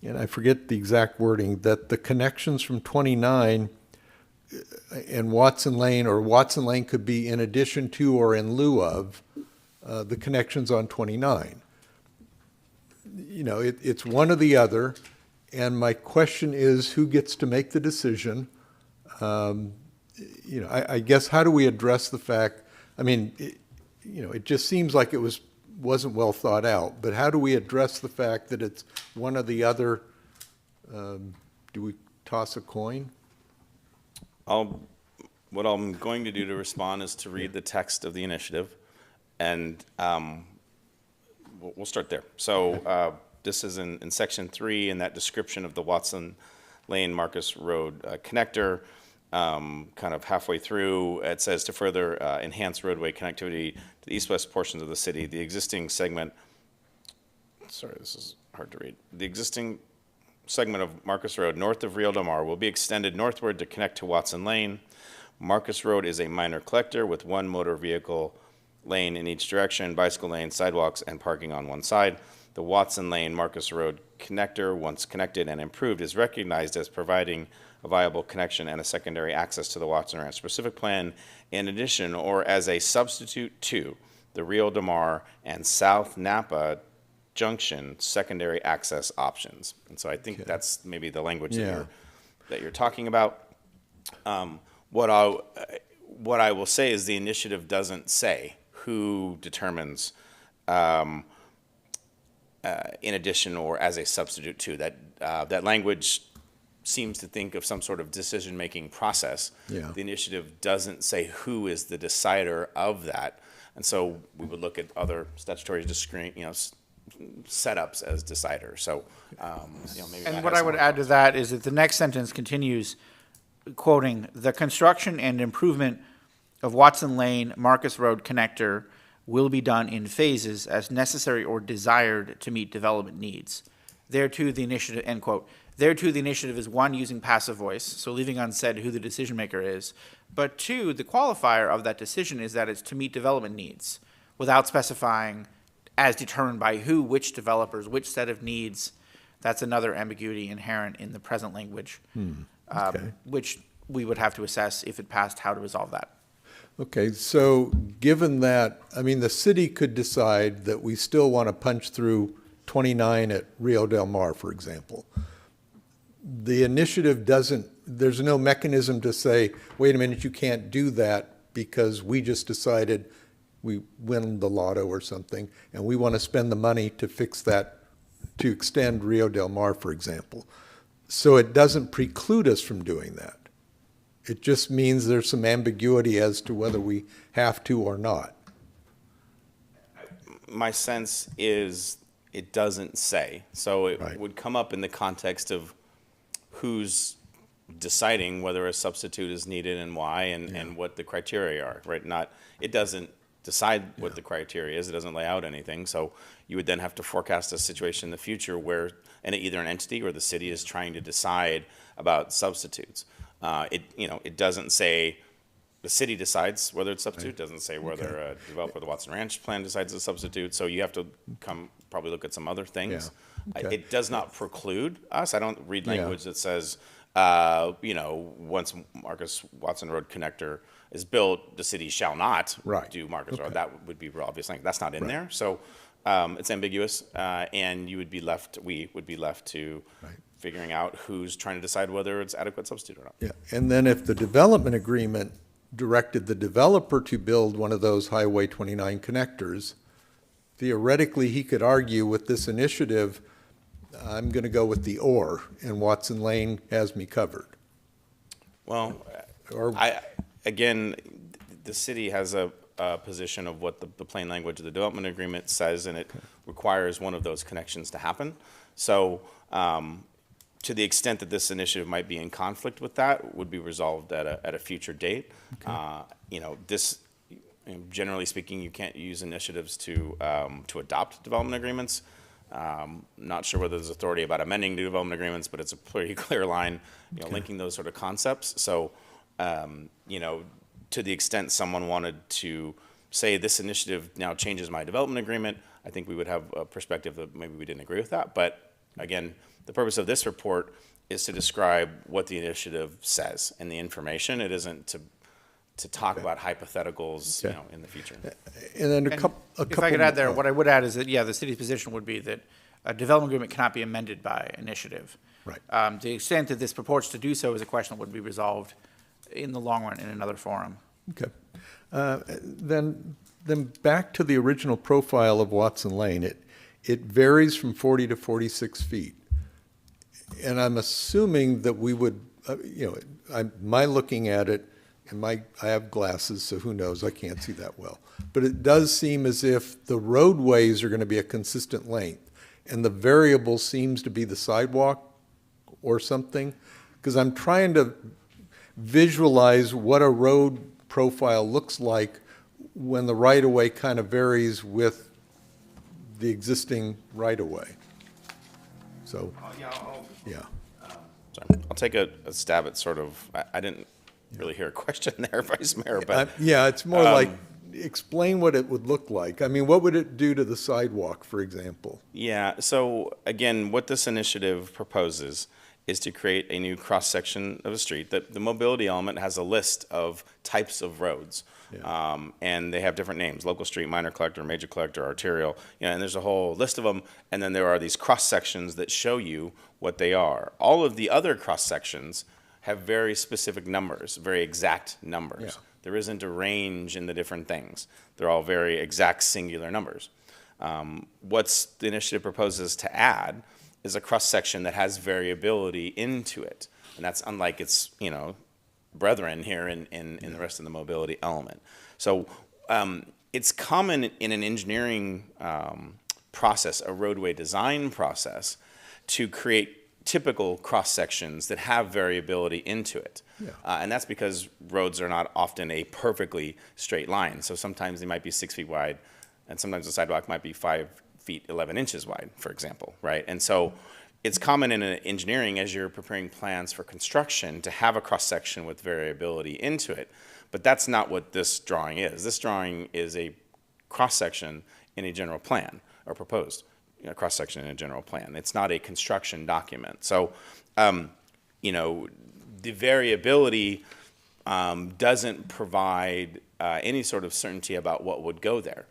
and I forget the exact wording, that the connections from 29 and Watson Lane, or Watson Lane could be in addition to or in lieu of the connections on 29. You know, it's one or the other. And my question is, who gets to make the decision? You know, I guess, how do we address the fact, I mean, it just seems like it wasn't well thought out, but how do we address the fact that it's one or the other? Do we toss a coin? What I'm going to do to respond is to read the text of the initiative, and we'll start there. So this is in section 3, in that description of the Watson Lane Marcus Road connector. Kind of halfway through, it says to further enhance roadway connectivity to the east-west portions of the city, the existing segment, sorry, this is hard to read. The existing segment of Marcus Road north of Rio Del Mar will be extended northward to connect to Watson Lane. Marcus Road is a minor collector with one motor vehicle lane in each direction, bicycle lane, sidewalks, and parking on one side. The Watson Lane Marcus Road connector, once connected and improved, is recognized as providing a viable connection and a secondary access to the Watson Ranch specific plan, in addition or as a substitute to the Rio Del Mar and South Napa Junction secondary access options. And so I think that's maybe the language that you're talking about. What I will say is the initiative doesn't say who determines in addition or as a substitute to. That language seems to think of some sort of decision-making process. Yeah. The initiative doesn't say who is the decider of that. And so we would look at other statutory setups as deciders. So, maybe. And what I would add to that is that the next sentence continues, quoting, "The construction and improvement of Watson Lane Marcus Road connector will be done in phases as necessary or desired to meet development needs. Thereto the initiative," end quote. Thereto the initiative is, 1, using passive voice, so leaving unsaid who the decision maker is, but 2, the qualifier of that decision is that it's to meet development needs, without specifying as determined by who, which developers, which set of needs. That's another ambiguity inherent in the present language, which we would have to assess if it passed how to resolve that. Okay, so given that, I mean, the city could decide that we still want to punch through 29 at Rio Del Mar, for example. The initiative doesn't, there's no mechanism to say, wait a minute, you can't do that because we just decided we win the lotto or something, and we want to spend the money to fix that, to extend Rio Del Mar, for example. So it doesn't preclude us from doing that. It just means there's some ambiguity as to whether we have to or not. My sense is it doesn't say. So it would come up in the context of who's deciding whether a substitute is needed and why, and what the criteria are, right? It doesn't decide what the criteria is. It doesn't lay out anything. So you would then have to forecast a situation in the future where either an entity or the city is trying to decide about substitutes. It doesn't say the city decides whether it's substitute, doesn't say whether a developer of the Watson Ranch plan decides to substitute, so you have to probably look at some other things. Yeah, okay. It does not preclude us. I don't read Yeah. language that says, once Marcus Watson Road connector is built, the city shall not Right. do Marcus Road. Okay. That would be obvious. That's not in Right. there. So it's ambiguous, and we would be left to Right. figuring out who's trying to decide whether it's adequate substitute or not. Yeah, and then if the development agreement directed the developer to build one of those Highway 29 connectors, theoretically, he could argue with this initiative, I'm going to go with the or, and Watson Lane has me covered. Well, Or, the city has a position of what the plain language of the development agreement says, and it requires one of those connections to happen. So, to the extent that this initiative might be in conflict with that, would be resolved at a future date. Generally speaking, you can't use initiatives to adopt development agreements. Not sure whether there's authority about amending new development agreements, but it's a pretty clear line, linking those sort of concepts. So, to the extent someone wanted to say this initiative now changes my development agreement, I think we would have a perspective that maybe we didn't agree with that. But again, the purpose of this report is to describe what the initiative says and the information. It isn't to talk about hypotheticals, Okay. in the future. and then If I could add there, what I would add is that, the city's position would be that a development agreement cannot be amended by initiative. Right. To the extent that this purports to do so is a question that would be resolved in the long run in another forum. Okay. Then back to the original profile of Watson Lane. It varies from 40 to 46 feet. And I'm assuming that we would, my looking at it, and I have glasses, so who knows, I can't see that well. But it does seem as if the roadways are going to be a consistent length, and the variable seems to be the sidewalk or something, because I'm trying to visualize what a road profile looks like when the right-of-way kind of varies with the existing right-of-way. So, yeah. Sorry. I'll take a stab at sort of, I didn't really hear a question there, Vice Mayor, but Yeah, it's more like, explain what it would look like. I mean, what would it do to the sidewalk, for example? yeah, so again, what this initiative proposes is to create a new cross-section of a street. The mobility element has a list of types of roads. And they have different names: local street, minor collector, major collector, arterial, and there's a whole list of them. And then there are these cross-sections that show you what they are. All of the other cross-sections have very specific numbers, very exact numbers. Yeah. There isn't a range in the different things. They're all very exact singular numbers. What the initiative proposes to add is a cross-section that has variability into it. And that's unlike its, brethren here in the rest of the mobility element. So it's common in an engineering process, a roadway design process, to create typical cross-sections that have variability into it. And that's because roads are not often a perfectly straight line. So sometimes they might be 6 feet wide, and sometimes the sidewalk might be 5 feet 11 inches wide, for example, right? And so it's common in engineering, as you're preparing plans for construction, to have a cross-section with variability into it. But that's not what this drawing is. This drawing is a cross-section in a general plan, or proposed cross-section in a general plan. It's not a construction document. So, the variability doesn't provide any sort of certainty about what would go there.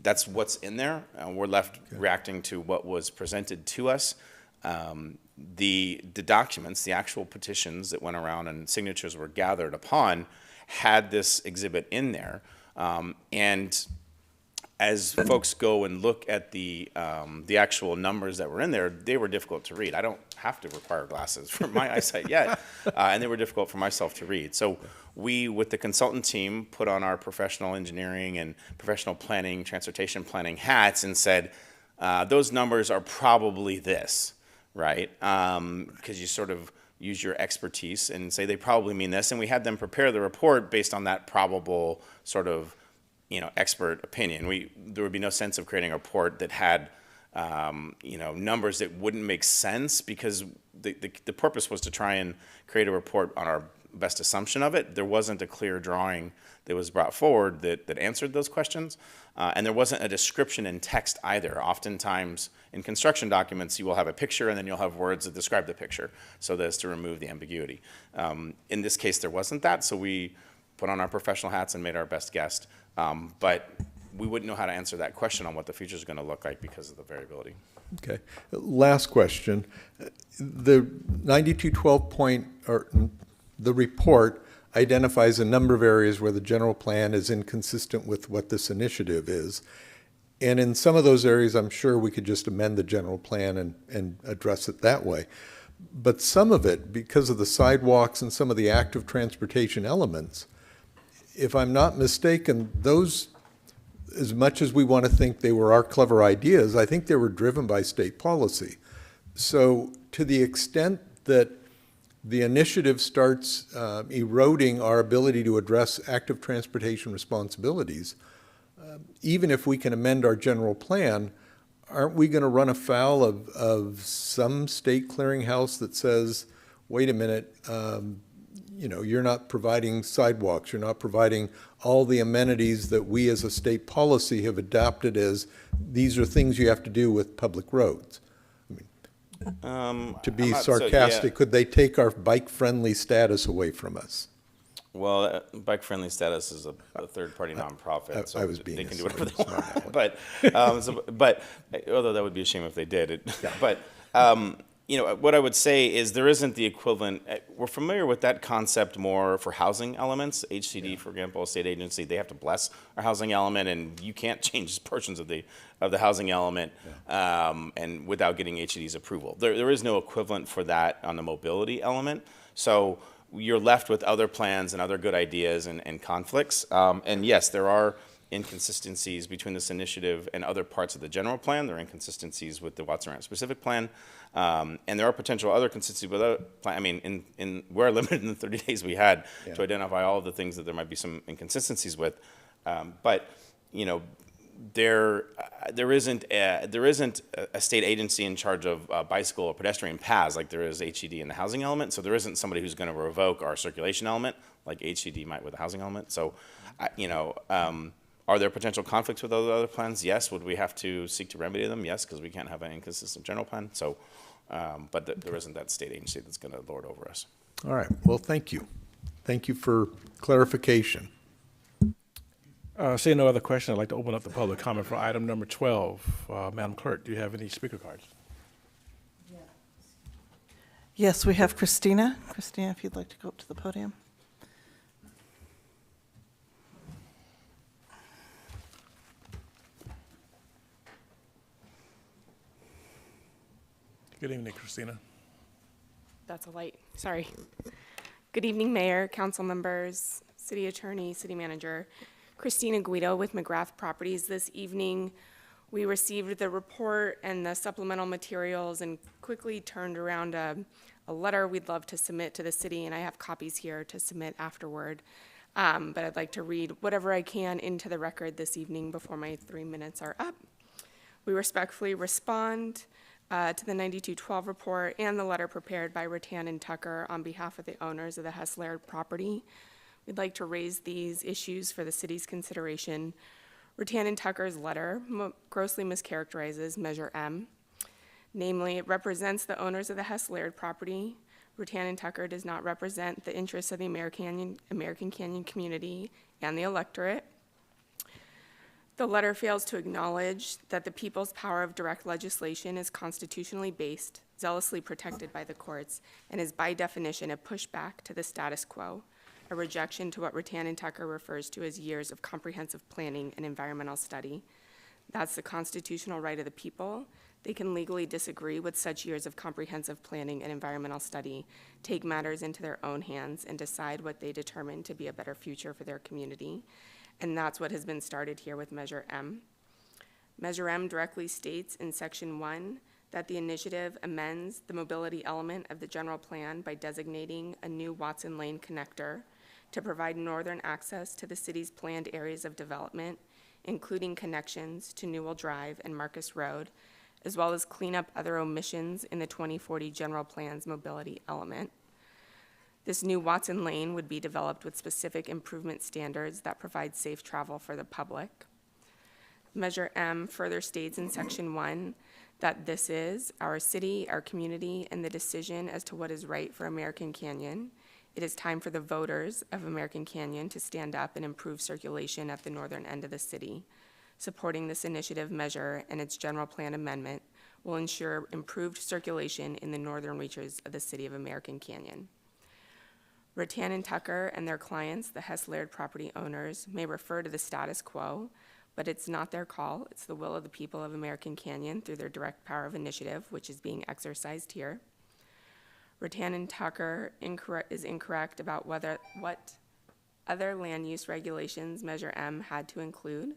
That's what's in there. We're left reacting to what was presented to us. The documents, the actual petitions that went around and signatures were gathered upon, had this exhibit in there. And as folks go and look at the actual numbers that were in there, they were difficult to read. I don't have to require glasses for my eyesight yet, and they were difficult for myself to read. So we, with the consultant team, put on our professional engineering and professional planning, transportation planning hats and said, those numbers are probably this, right? Because you sort of use your expertise and say they probably mean this. And we had them prepare the report based on that probable sort of expert opinion. There would be no sense of creating a report that had, numbers that wouldn't make sense, because the purpose was to try and create a report on our best assumption of it. There wasn't a clear drawing that was brought forward that answered those questions. And there wasn't a description in text either. Oftentimes in construction documents, you will have a picture and then you'll have words that describe the picture so as to remove the ambiguity. In this case, there wasn't that, so we put on our professional hats and made our best guess. But we wouldn't know how to answer that question on what the future is going to look like because of the variability. Okay. Last question. The 9212 point, or the report identifies a number of areas where the general plan is inconsistent with what this initiative is. And in some of those areas, I'm sure we could just amend the general plan and address it that way. But some of it, because of the sidewalks and some of the active transportation elements, if I'm not mistaken, those, as much as we want to think they were our clever ideas, I think they were driven by state policy. So to the extent that the initiative starts eroding our ability to address active transportation responsibilities, even if we can amend our general plan, aren't we going to run afoul of some state clearinghouse that says, wait a minute, you're not providing sidewalks, you're not providing all the amenities that we as a state policy have adopted as these are things you have to do with public roads. To be sarcastic, could they take our bike-friendly status away from us? Well, bike-friendly status is a third-party nonprofit, so I was being they can a do whatever they smart want. But although that would be a shame if they did. But what I would say is there isn't the equivalent. We're familiar with that concept more for housing elements. HCD, for example, a state agency, they have to bless our housing element, and you can't change portions of the housing element and without getting HCD's approval. There is no equivalent for that on the mobility element. So you're left with other plans and other good ideas and conflicts. And yes, there are inconsistencies between this initiative and other parts of the general plan. There are inconsistencies with the Watson Ranch specific plan. And there are potential other consistencies with other plan. I mean, we're limited in the 30 days we had to identify all of the things that there might be some inconsistencies with. But there isn't a state agency in charge of bicycle or pedestrian paths like there is HCD in the housing element. So there isn't somebody who's going to revoke our circulation element like HCD might with the housing element. So, are there potential conflicts with other plans? Yes. Would we have to seek to remedy them? Yes, because we can't have an inconsistent general plan. So, but there isn't that state agency that's going to lord over us. All right. Well, thank you. Thank you for clarification. Seeing no other question, I'd like to open up the public comment for item number 12. Madam Clerk, do you have any speaker cards? Yes, we have Christina. Christina, if you'd like to go up to the podium. Good evening, Christina. That's a light. Sorry. Good evening, Mayor, council members, city attorney, city manager. Christina Guido with McGrath Properties. This evening, we received the report and the supplemental materials and quickly turned around a letter we'd love to submit to the city, and I have copies here to submit afterward. But I'd like to read whatever I can into the record this evening before my 3 minutes are up. We respectfully respond to the 9212 report and the letter prepared by Rattan and Tucker on behalf of the owners of the Hess Laird property. We'd like to raise these issues for the city's consideration. Rattan and Tucker's letter grossly mischaracterizes Measure M. Namely, it represents the owners of the Hess Laird property. Rattan and Tucker does not represent the interests of the American Canyon community and the electorate. The letter fails to acknowledge that the people's power of direct legislation is constitutionally based, zealously protected by the courts, and is by definition a pushback to the status quo, a rejection to what Rattan and Tucker refers to as years of comprehensive planning and environmental study. That's the constitutional right of the people. They can legally disagree with such years of comprehensive planning and environmental study, take matters into their own hands, and decide what they determine to be a better future for their community. And that's what has been started here with Measure M. Measure M directly states in Section 1 that the initiative amends the mobility element of the general plan by designating a new Watson Lane connector to provide northern access to the city's planned areas of development, including connections to Newell Drive and Marcus Road, as well as clean up other omissions in the 2040 general plan's mobility element. This new Watson Lane would be developed with specific improvement standards that provide safe travel for the public. Measure M further states in Section 1 that this is our city, our community, and the decision as to what is right for American Canyon. It is time for the voters of American Canyon to stand up and improve circulation at the northern end of the city. Supporting this initiative measure and its general plan amendment will ensure improved circulation in the northern reaches of the city of American Canyon. Rattan and Tucker and their clients, the Hess Laird property owners, may refer to the status quo, but it's not their call. It's the will of the people of American Canyon through their direct power of initiative, which is being exercised here. Rattan and Tucker is incorrect about what other land use regulations Measure M had to include.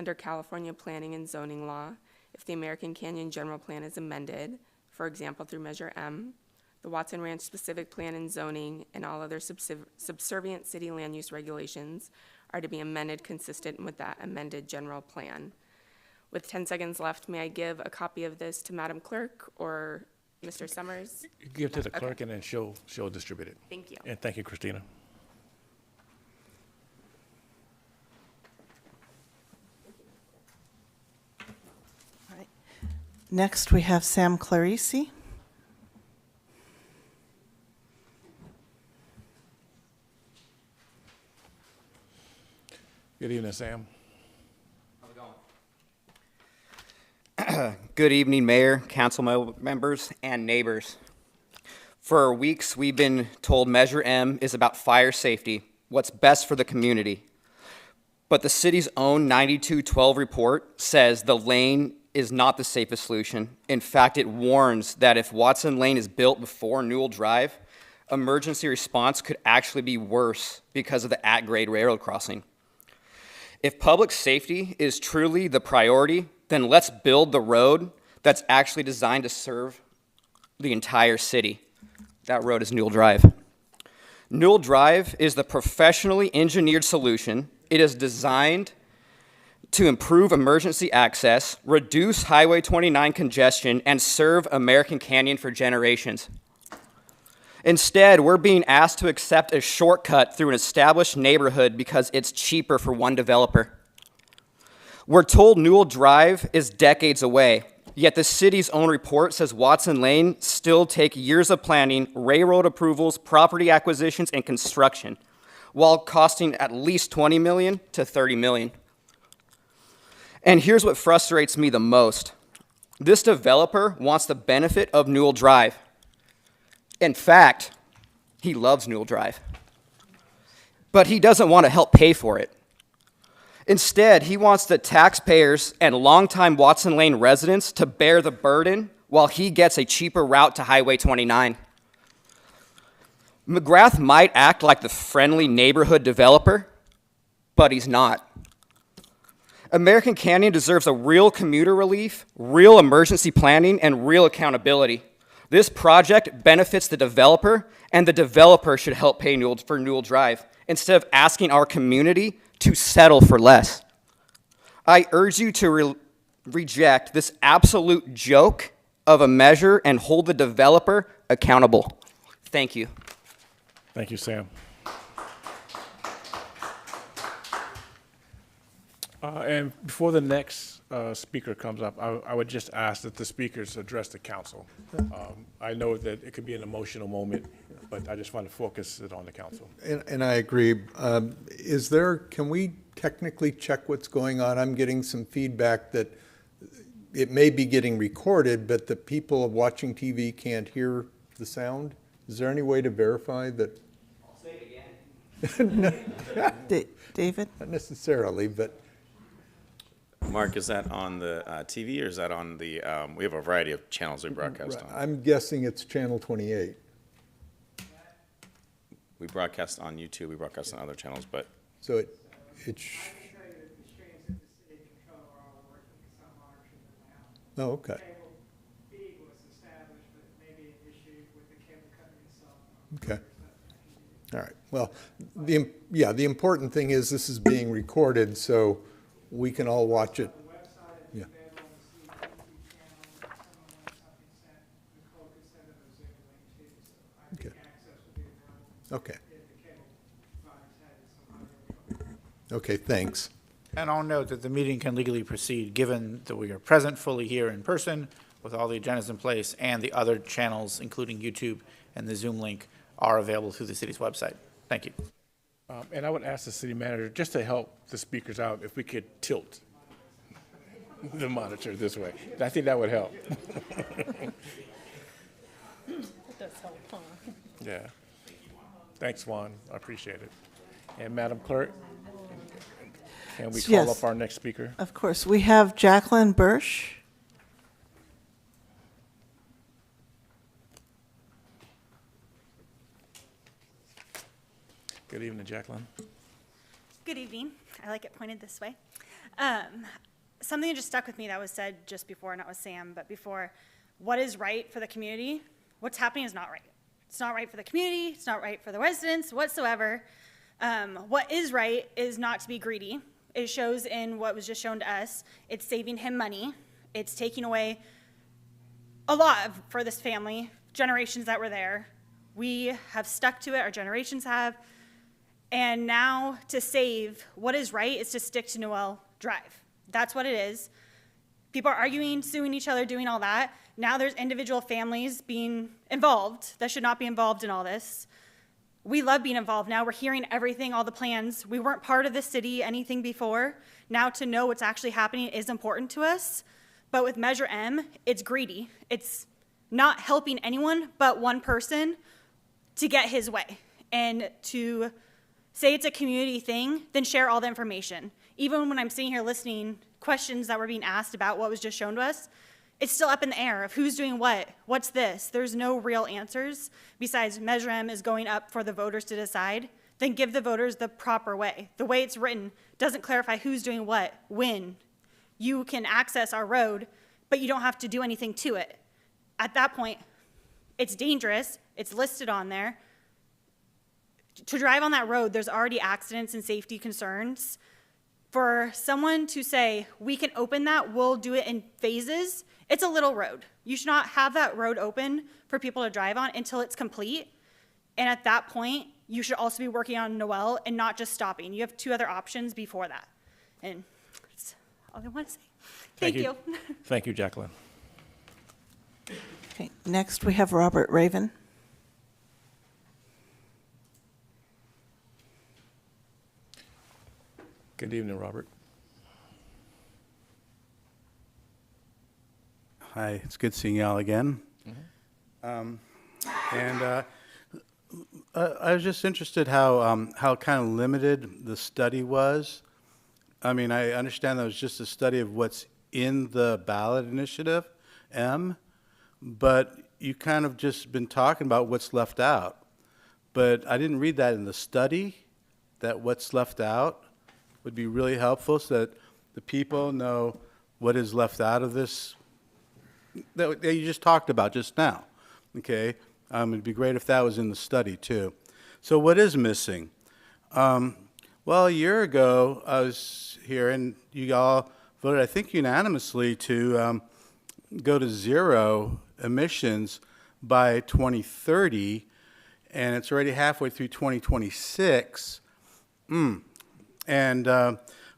Under California planning and zoning law, if the American Canyon General Plan is amended, for example through Measure M, the Watson Ranch specific plan and zoning and all other subservient city land use regulations are to be amended consistent with that amended general plan. With 10 seconds left, may I give a copy of this to Madam Clerk or Mr. Summers? Give to the clerk and then she'll distribute it. Thank you. And thank you, Christina. All right. Next, we have Sam Clarici. Good evening, Sam. Good evening, Mayor, council members, and neighbors. For weeks, we've been told Measure M is about fire safety, what's best for the community. But the city's own 9212 report says the lane is not the safest solution. In fact, it warns that if Watson Lane is built before Newell Drive, emergency response could actually be worse because of the at-grade railroad crossing. If public safety is truly the priority, then let's build the road that's actually designed to serve the entire city. That road is Newell Drive. Newell Drive is the professionally engineered solution. It is designed to improve emergency access, reduce Highway 29 congestion, and serve American Canyon for generations. Instead, we're being asked to accept a shortcut through an established neighborhood because it's cheaper for one developer. We're told Newell Drive is decades away, yet the city's own report says Watson Lane still take years of planning, railroad approvals, property acquisitions, and construction, while costing at least $20 million to $30 million. And here's what frustrates me the most. This developer wants the benefit of Newell Drive. In fact, he loves Newell Drive, but he doesn't want to help pay for it. Instead, he wants the taxpayers and longtime Watson Lane residents to bear the burden while he gets a cheaper route to Highway 29. McGrath might act like the friendly neighborhood developer, but he's not. American Canyon deserves a real commuter relief, real emergency planning, and real accountability. This project benefits the developer, and the developer should help pay for Newell Drive instead of asking our community to settle for less. I urge you to reject this absolute joke of a measure and hold the developer accountable. Thank you. Thank you, Sam. And before the next speaker comes up, I would just ask that the speakers address the council. I know that it could be an emotional moment, but I just want to focus it on the council. And I agree. Can we technically check what's going on? I'm getting some feedback that it may be getting recorded, but the people watching TV can't hear the sound. Is there any way to verify that? I'll say it again. David? Not necessarily, but. Mark, is that on the TV or is that on the, we have a variety of channels we broadcast on. I'm guessing it's Channel 28. We broadcast on YouTube, we broadcast on other channels, but So it oh, okay. Okay. All right. Well, the important thing is this is being recorded, so we can all watch it. Yeah. Okay. Okay. Okay, thanks. And I'll note that the meeting can legally proceed, given that we are present fully here in person with all the agendas in place, and the other channels, including YouTube and the Zoom link, are available through the city's website. Thank you. And I would ask the city manager, just to help the speakers out, if we could tilt the monitor this way. I think that would help. Yeah. Thanks, Juan. I appreciate it. And Madam Clerk, can we call Yes. up our next speaker? Of course, we have Jacqueline Bursch. Good evening, Jacqueline. Good evening. I like it pointed this way. Something that just stuck with me that was said just before, not with Sam, but before. What is right for the community? What's happening is not right. It's not right for the community. It's not right for the residents whatsoever. What is right is not to be greedy. It shows in what was just shown to us. It's saving him money. It's taking away a lot for this family, generations that were there. We have stuck to it. Our generations have. And now to save what is right is to stick to Noel Drive. That's what it is. People are arguing, suing each other, doing all that. Now there's individual families being involved that should not be involved in all this. We love being involved now. We're hearing everything, all the plans. We weren't part of the city, anything before. Now to know what's actually happening is important to us. But with Measure M, it's greedy. It's not helping anyone but one person to get his way. And to say it's a community thing, then share all the information. Even when I'm sitting here listening, questions that were being asked about what was just shown to us, it's still up in the air of who's doing what, what's this. There's no real answers besides Measure M is going up for the voters to decide. Then give the voters the proper way. The way it's written doesn't clarify who's doing what, when. You can access our road, but you don't have to do anything to it. At that point, it's dangerous. It's listed on there. To drive on that road, there's already accidents and safety concerns. For someone to say, we can open that, we'll do it in phases, it's a little road. You should not have that road open for people to drive on until it's complete. And at that point, you should also be working on Noel and not just stopping. You have two other options before that. And that's all I want to say. Thank you. Thank you, Jacqueline. Okay, next we have Robert Raven. Good evening, Robert. Hi, it's good seeing y'all again. I was just interested how kind of limited the study was. I mean, I understand that was just a study of what's in the ballot initiative, M, but you kind of just been talking about what's left out. But I didn't read that in the study, that what's left out would be really helpful so that the people know what is left out of this that you just talked about just now, okay? It'd be great if that was in the study too. So what is missing? Well, a year ago, I was here and you all voted, I think unanimously, to go to zero emissions by 2030, and it's already halfway through 2026. And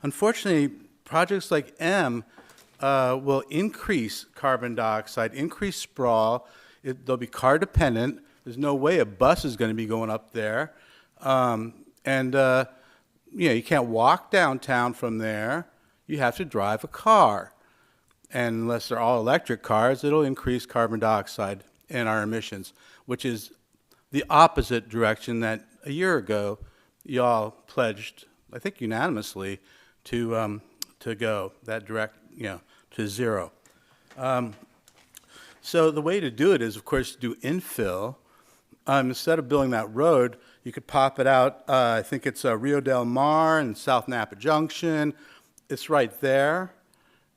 unfortunately, projects like M will increase carbon dioxide, increase sprawl. They'll be car dependent. There's no way a bus is going to be going up there. You can't walk downtown from there. You have to drive a car. And unless they're all electric cars, it'll increase carbon dioxide in our emissions, which is the opposite direction that a year ago y'all pledged, I think unanimously, to go that direct, to zero. So the way to do it is, of course, to do infill. Instead of building that road, you could pop it out. I think it's Rio Del Mar and South Napa Junction. It's right there.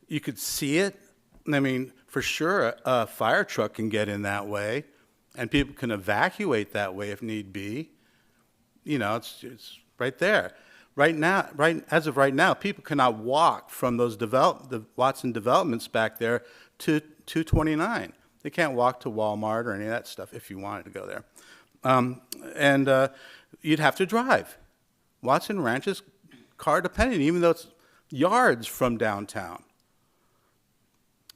You could see it. I mean, for sure, a fire truck can get in that way, and people can evacuate that way if need be. It's right there. Right now, as of right now, people cannot walk from those the Watson developments back there to 229. They can't walk to Walmart or any of that stuff if you wanted to go there. And you'd have to drive. Watson Ranch is car dependent, even though it's yards from downtown.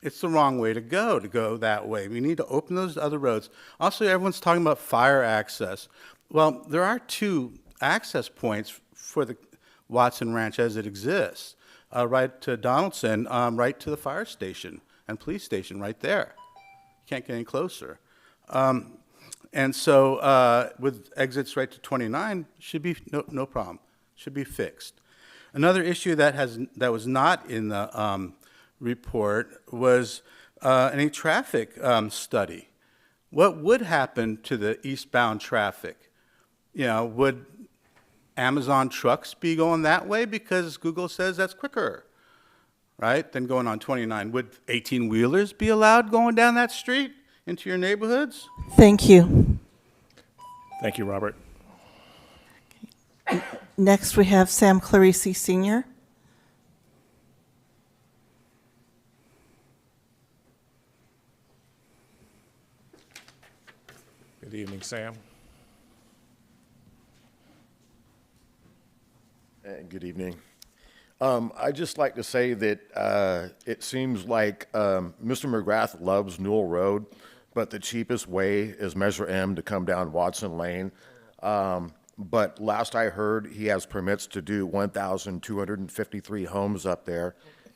It's the wrong way to go that way. We need to open those other roads. Also, everyone's talking about fire access. Well, there are 2 access points for the Watson Ranch as it exists. Right to Donaldson, right to the fire station and police station right there. You can't get any closer. And so with exits right to 29, should be no problem, should be fixed. Another issue that was not in the report was any traffic study. What would happen to the eastbound traffic? Would Amazon trucks be going that way because Google says that's quicker, right, than going on 29? Would 18-wheelers be allowed going down that street into your neighborhoods? Thank you. Thank you, Robert. Next, we have Sam Clarice Sr. Good evening, Sam. Good evening. I'd just like to say that it seems like Mr. McGrath loves Newell Road, but the cheapest way is Measure M to come down Watson Lane. But last I heard, he has permits to do 1,253 homes up there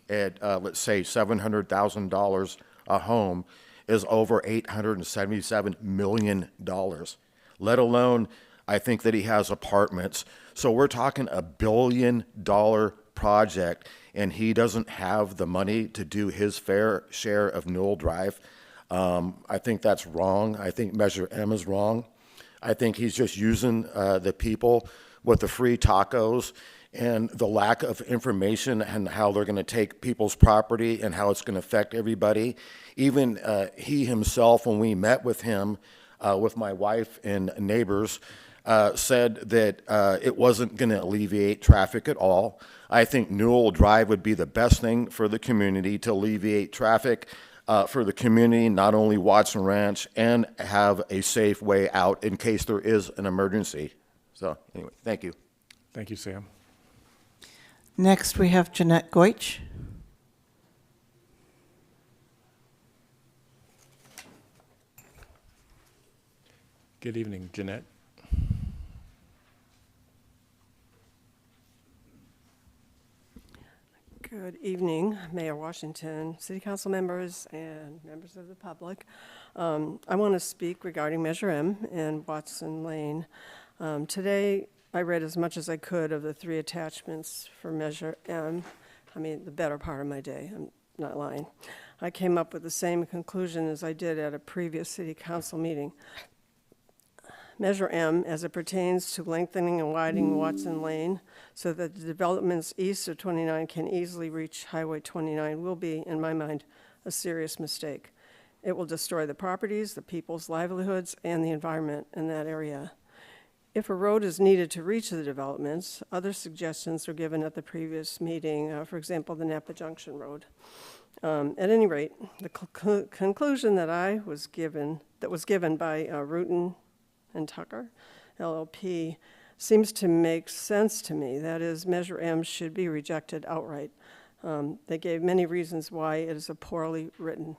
at, let's say, $700,000 a home is over $877 million, let alone I think that he has apartments. So we're talking $1 billion project, and he doesn't have the money to do his fair share of Newell Drive. I think that's wrong. I think Measure M is wrong. I think he's just using the people with the free tacos and the lack of information and how they're going to take people's property and how it's going to affect everybody. Even he himself, when we met with him, with my wife and neighbors, said that it wasn't going to alleviate traffic at all. I think Newell Drive would be the best thing for the community to alleviate traffic for the community, not only Watson Ranch, and have a safe way out in case there is an emergency. So anyway, thank you. Thank you, Sam. Next, we have Jeanette Goich. Good evening, Jeanette. Good evening, Mayor Washington, City Council members, and members of the public. I want to speak regarding Measure M and Watson Lane. Today, I read as much as I could of the 3 attachments for Measure M. I mean, the better part of my day, I'm not lying. I came up with the same conclusion as I did at a previous City Council meeting. Measure M, as it pertains to lengthening and widening Watson Lane so that the developments east of 29 can easily reach Highway 29, will be, in my mind, a serious mistake. It will destroy the properties, the people's livelihoods, and the environment in that area. If a road is needed to reach the developments, other suggestions were given at the previous meeting, for example, the Napa Junction Road. At any rate, the conclusion that was given by Rutan and Tucker, LLP, seems to make sense to me. That is, Measure M should be rejected outright. They gave many reasons why it is a poorly written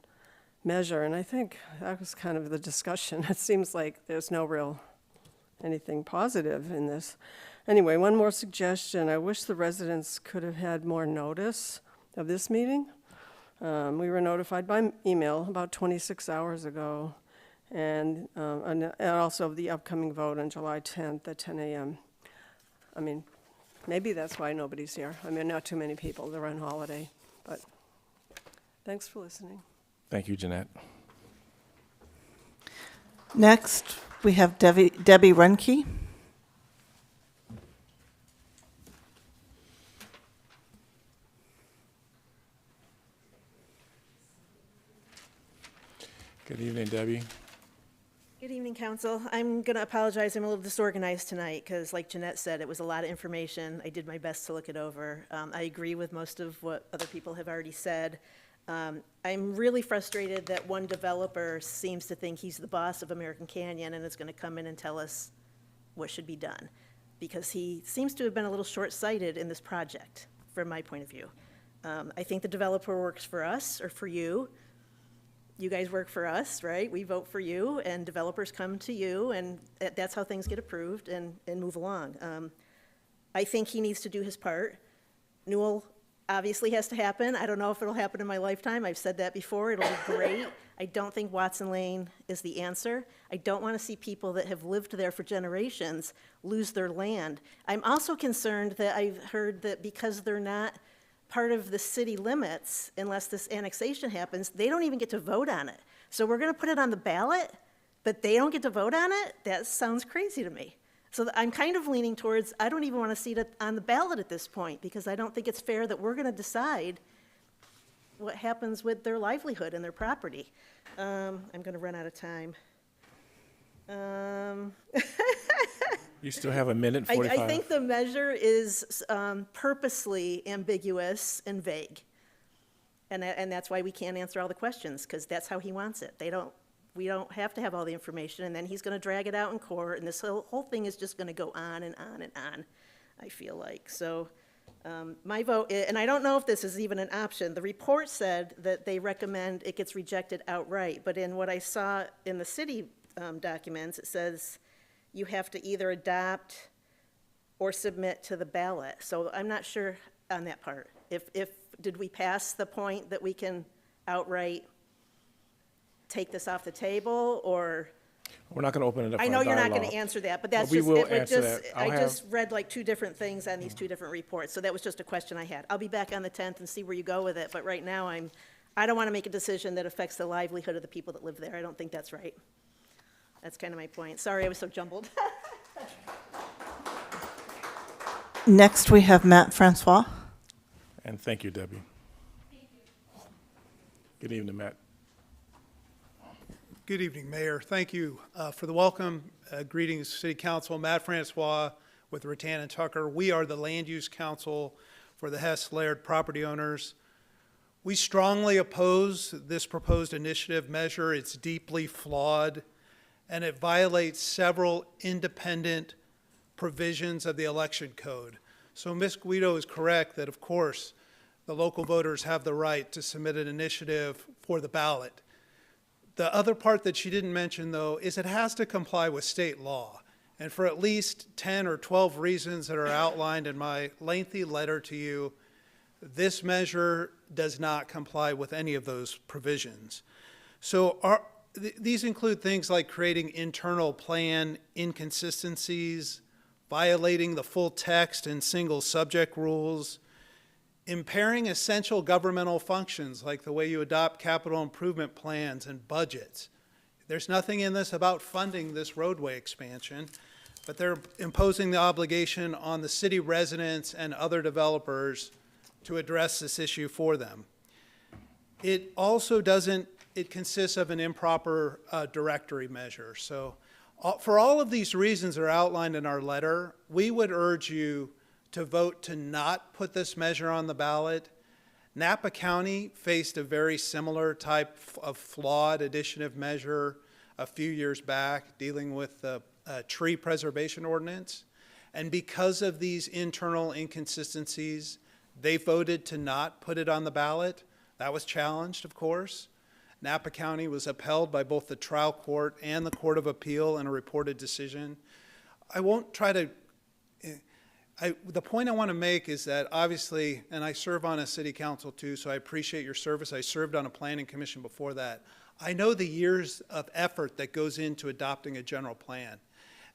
measure, and I think that was kind of the discussion. It seems like there's no real anything positive in this. Anyway, one more suggestion. I wish the residents could have had more notice of this meeting. We were notified by email about 26 hours ago, and also of the upcoming vote on July 10th at 10 a.m. I mean, maybe that's why nobody's here. I mean, not too many people. They're on holiday, but thanks for listening. Thank you, Jeanette. Next, we have Debbie Runke. Good evening, Debbie. Good evening, Council. I'm going to apologize. I'm a little disorganized tonight because, like Jeanette said, it was a lot of information. I did my best to look it over. I agree with most of what other people have already said. I'm really frustrated that one developer seems to think he's the boss of American Canyon and is going to come in and tell us what should be done, because he seems to have been a little short-sighted in this project, from my point of view. I think the developer works for us or for you. You guys work for us, right? We vote for you, and developers come to you, and that's how things get approved and move along. I think he needs to do his part. Newell obviously has to happen. I don't know if it'll happen in my lifetime. I've said that before. It'll be great. I don't think Watson Lane is the answer. I don't want to see people that have lived there for generations lose their land. I'm also concerned that I've heard that because they're not part of the city limits, unless this annexation happens, they don't even get to vote on it. So we're going to put it on the ballot, but they don't get to vote on it? That sounds crazy to me. So I'm kind of leaning towards, I don't even want to see it on the ballot at this point, because I don't think it's fair that we're going to decide what happens with their livelihood and their property. I'm going to run out of time. You still have a minute and 45. I think the measure is purposely ambiguous and vague. And that's why we can't answer all the questions, because that's how he wants it. We don't have to have all the information, and then he's going to drag it out in court, and this whole thing is just going to go on and on and on, I feel like. So my vote, and I don't know if this is even an option. The report said that they recommend it gets rejected outright, but in what I saw in the city documents, it says you have to either adopt or submit to the ballot. So I'm not sure on that part. Did we pass the point that we can outright take this off the table, or? We're not going to open it up for I a know you're not going dialogue. to answer that, but that's We just, will it would answer just, that. I just read like two different things on these two different reports, so that was just a question I had. I'll be back on the 10th and see where you go with it, but right now I don't want to make a decision that affects the livelihood of the people that live there. I don't think that's right. That's kind of my point. Sorry, I was so jumbled. Next, we have Matt Francois. And thank you, Debbie. Good evening, Matt. Good evening, Mayor. Thank you for the welcome. Greetings, City Council. Matt Francois with Rattan and Tucker. We are the Land Use Council for the Hess Laird property owners. We strongly oppose this proposed initiative measure. It's deeply flawed, and it violates several independent provisions of the election code. So Ms. Guido is correct that, of course, the local voters have the right to submit an initiative for the ballot. The other part that she didn't mention, though, is it has to comply with state law. And for at least 10 or 12 reasons that are outlined in my lengthy letter to you, this measure does not comply with any of those provisions. So these include things like creating internal plan inconsistencies, violating the full text and single subject rules, impairing essential governmental functions like the way you adopt capital improvement plans and budgets. There's nothing in this about funding this roadway expansion, but they're imposing the obligation on the city residents and other developers to address this issue for them. It also it consists of an improper directory measure. So for all of these reasons that are outlined in our letter, we would urge you to vote to not put this measure on the ballot. Napa County faced a very similar type of flawed additive measure a few years back dealing with the tree preservation ordinance. And because of these internal inconsistencies, they voted to not put it on the ballot. That was challenged, of course. Napa County was upheld by both the trial court and the Court of Appeal in a reported decision. I won't try to the point I want to make is that obviously, and I serve on a city council too, so I appreciate your service. I served on a planning commission before that. I know the years of effort that goes into adopting a general plan.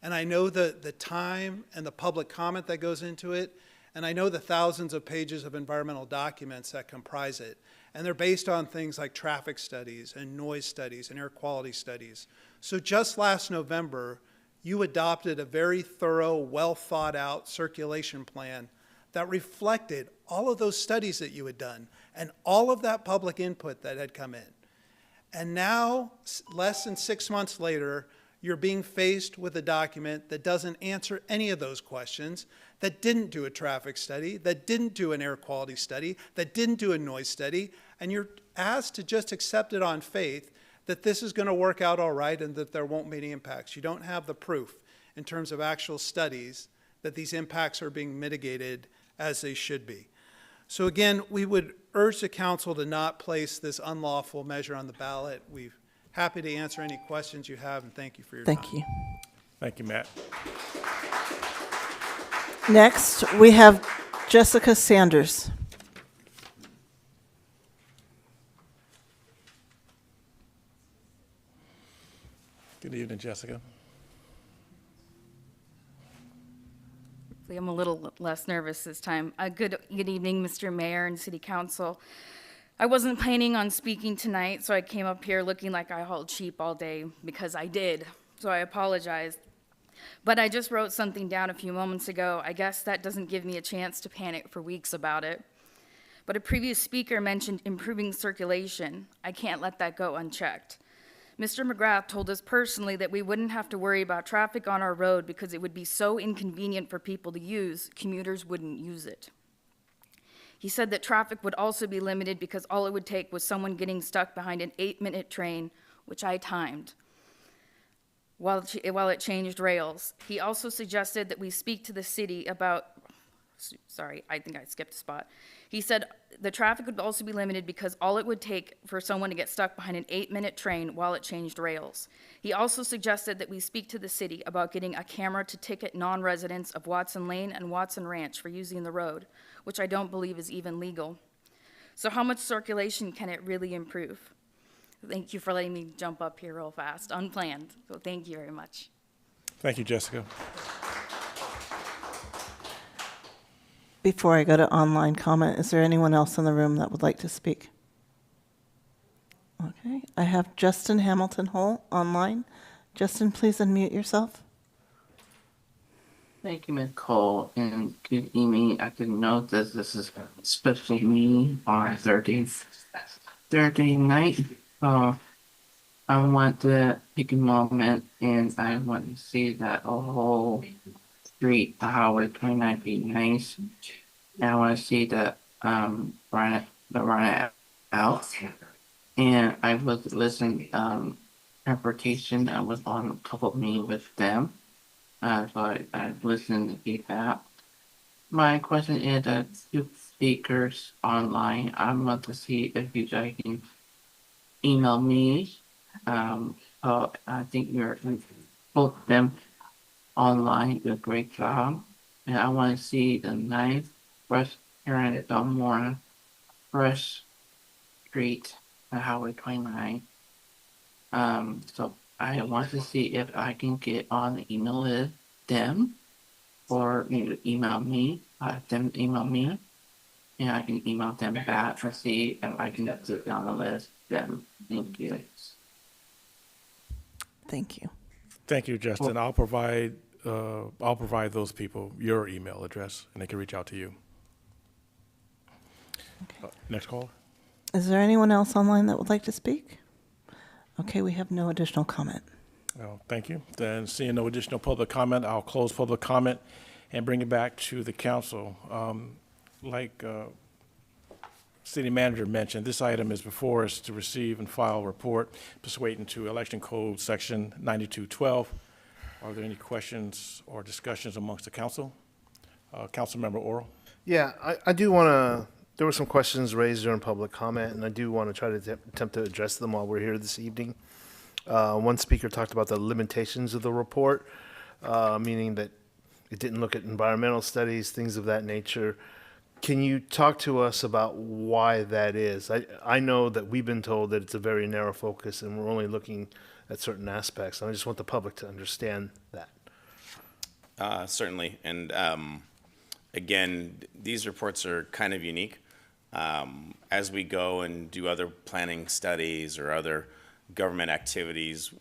And I know the time and the public comment that goes into it. And I know the thousands of pages of environmental documents that comprise it. And they're based on things like traffic studies and noise studies and air quality studies. So just last November, you adopted a very thorough, well thought out circulation plan that reflected all of those studies that you had done and all of that public input that had come in. And now, less than 6 months later, you're being faced with a document that doesn't answer any of those questions, that didn't do a traffic study, that didn't do an air quality study, that didn't do a noise study, and you're asked to just accept it on faith that this is going to work out all right and that there won't be any impacts. You don't have the proof in terms of actual studies that these impacts are being mitigated as they should be. So again, we would urge the council to not place this unlawful measure on the ballot. We're happy to answer any questions you have, and thank you for your time. Thank you. Thank you, Matt. Next, we have Jessica Sanders. Good evening, Jessica. I'm a little less nervous this time. Good evening, Mr. Mayor and City Council. I wasn't planning on speaking tonight, so I came up here looking like I hauled sheep all day, because I did, so I apologize. But I just wrote something down a few moments ago. I guess that doesn't give me a chance to panic for weeks about it. But a previous speaker mentioned improving circulation. I can't let that go unchecked. Mr. McGrath told us personally that we wouldn't have to worry about traffic on our road because it would be so inconvenient for people to use, commuters wouldn't use it. He said that traffic would also be limited because all it would take was someone getting stuck behind an 8-minute train, which I timed, while it changed rails. He also suggested that we speak to the city about, sorry, I think I skipped a spot. He said the traffic would also be limited because all it would take for someone to get stuck behind an 8-minute train while it changed rails. He also suggested that we speak to the city about getting a camera to ticket non-residents of Watson Lane and Watson Ranch for using the road, which I don't believe is even legal. So how much circulation can it really improve? Thank you for letting me jump up here real fast, unplanned. So thank you very much. Thank you, Jessica. Before I go to online comment, is there anyone else in the room that would like to speak? Okay, I have Justin Hamilton Hull online. Justin, please unmute yourself. Thank you, Ms. Cole, and good evening. I can note that this is especially me on Thursday night. I want to take a moment and I want to see that a whole street, the highway 29 be nice. And I want to see that run it out. And I was listening transportation. I was on a couple of meetings with them. So I listened to feedback. My question is that two speakers online. I want to see if you guys can email me. So I think you're both of them online do a great job. And I want to see the nice fresh here in Belmore, Fresh Street, Highway 29. So I want to see if I can get on the email list them, or maybe email me, them email me, and I can email them back to see if I can get on the list them. Thank you. Thank you. Thank you, Justin. I'll provide those people your email address, and they can reach out to you. Next caller. Is there anyone else online that would like to speak? Okay, we have no additional comment. Well, thank you. Then seeing no additional public comment, I'll close public comment and bring it back to the council. Like City Manager mentioned, this item is before us to receive and file a report pursuant to Election Code Section 9212. Are there any questions or discussions amongst the council? Councilmember Oral. Yeah, I do want to, there were some questions raised during public comment, and I do want to try to attempt to address them while we're here this evening. One speaker talked about the limitations of the report, meaning that it didn't look at environmental studies, things of that nature. Can you talk to us about why that is? I know that we've been told that it's a very narrow focus and we're only looking at certain aspects. And I just want the public to understand that. Certainly. And again, these reports are kind of unique. As we go and do other planning studies or other government activities,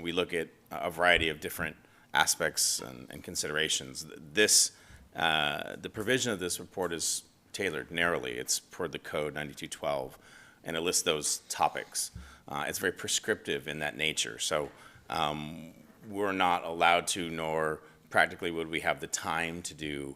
we look at a variety of different aspects and considerations. The provision of this report is tailored narrowly. It's per the code 9212, and it lists those topics. It's very prescriptive in that nature. So we're not allowed to, nor practically would we have the time to do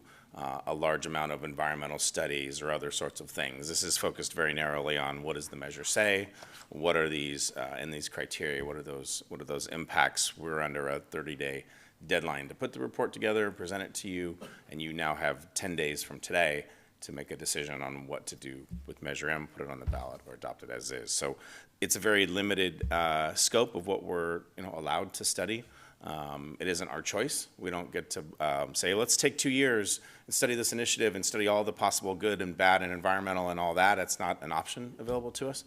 a large amount of environmental studies or other sorts of things. This is focused very narrowly on what does the measure say, what are these, in these criteria, what are those impacts. We're under a 30-day deadline to put the report together, present it to you, and you now have 10 days from today to make a decision on what to do with Measure M, put it on the ballot, or adopt it as is. So it's a very limited scope of what we're allowed to study. It isn't our choice. We don't get to say, let's take 2 years and study this initiative and study all the possible good and bad and environmental and all that. That's not an option available to us.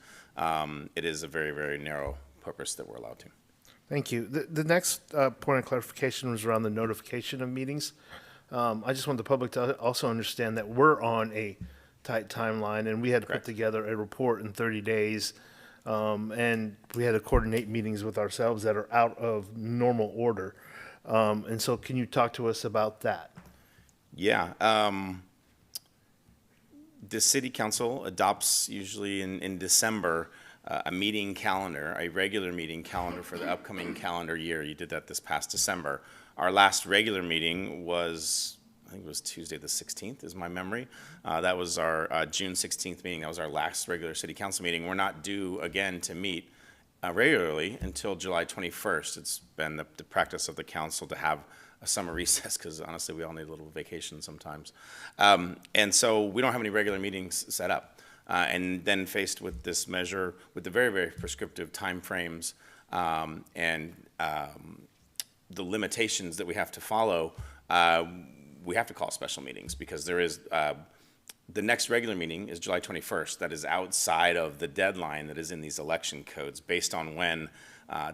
It is a very, very narrow purpose that we're allowed to. Thank you. The next point of clarification was around the notification of meetings. I just want the public to also understand that we're on a tight timeline, and we had to put together a report in 30 days, and we had to coordinate meetings with ourselves that are out of normal order. And so can you talk to us about that? Yeah. The city council adopts usually in December a meeting calendar, a regular meeting calendar for the upcoming calendar year. You did that this past December. Our last regular meeting was, I think it was Tuesday the 16th is my memory. That was our June 16th meeting. That was our last regular city council meeting. We're not due again to meet regularly until July 21st. It's been the practice of the council to have a summer recess because honestly we all need a little vacation sometimes. And so we don't have any regular meetings set up. And then faced with this measure with the very, very prescriptive timeframes and the limitations that we have to follow, we have to call special meetings because there is the next regular meeting is July 21st. That is outside of the deadline that is in these election codes based on when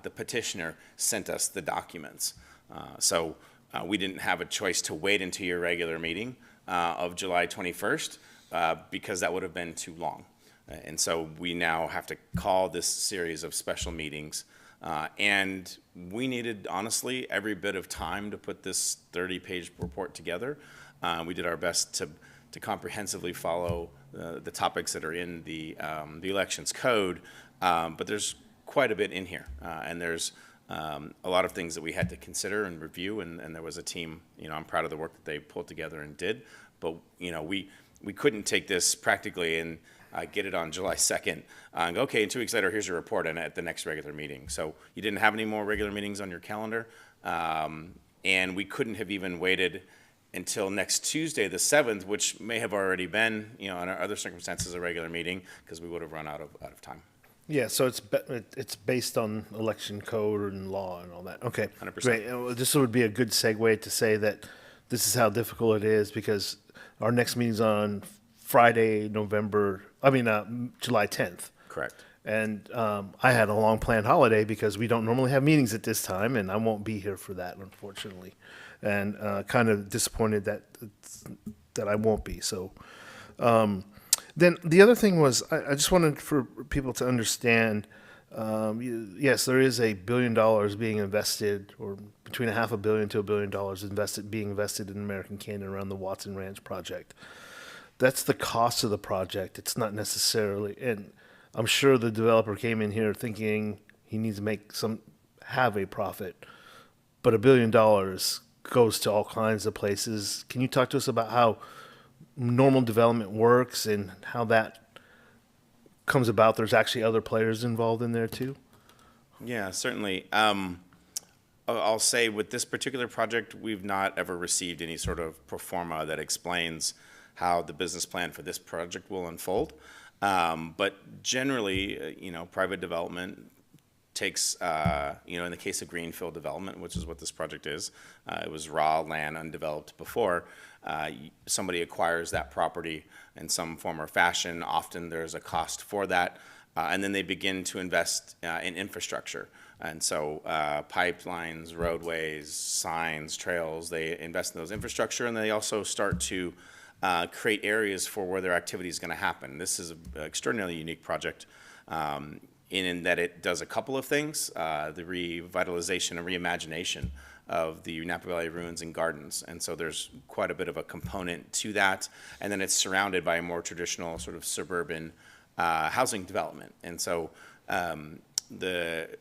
the petitioner sent us the documents. So we didn't have a choice to wait until your regular meeting of July 21st because that would have been too long. And so we now have to call this series of special meetings. And we needed, honestly, every bit of time to put this 30-page report together. We did our best to comprehensively follow the topics that are in the elections code, but there's quite a bit in here. And there's a lot of things that we had to consider and review, and there was a team, I'm proud of the work that they pulled together and did, but, we couldn't take this practically and get it on July 2nd and go, okay, and 2 weeks later, here's your report and at the next regular meeting. So you didn't have any more regular meetings on your calendar, and we couldn't have even waited until next Tuesday, the 7th, which may have already been, under other circumstances, a regular meeting, because we would have run out of time. Yeah, so it's based on election code and law and all that. Okay, 100%. Great. This would be a good segue to say that this is how difficult it is because our next meeting's on Friday, July 10th. Correct. And I had a long planned holiday because we don't normally have meetings at this time, and I won't be here for that, unfortunately. And kind of disappointed that I won't be. So then the other thing was I just wanted for people to understand, yes, there is $1 billion being invested, or between $500 million to $1 billion being invested in American Canyon around the Watson Ranch project. That's the cost of the project. It's not necessarily, and I'm sure the developer came in here thinking he needs to have a profit, but $1 billion goes to all kinds of places. Can you talk to us about how normal development works and how that comes about? There's actually other players involved in there too? Yeah, certainly. I'll say with this particular project, we've not ever received any sort of pro forma that explains how the business plan for this project will unfold. But generally, private development takes, in the case of greenfield development, which is what this project is, it was raw land, undeveloped before. Somebody acquires that property in some form or fashion. Often there's a cost for that. And then they begin to invest in infrastructure. And so pipelines, roadways, signs, trails, they invest in those infrastructure, and they also start to create areas for where their activity is going to happen. This is an extraordinarily unique project in that it does a couple of things, the revitalization and reimagination of the Napa Valley ruins and gardens. And so there's quite a bit of a component to that. And then it's surrounded by a more traditional sort of suburban housing development. And so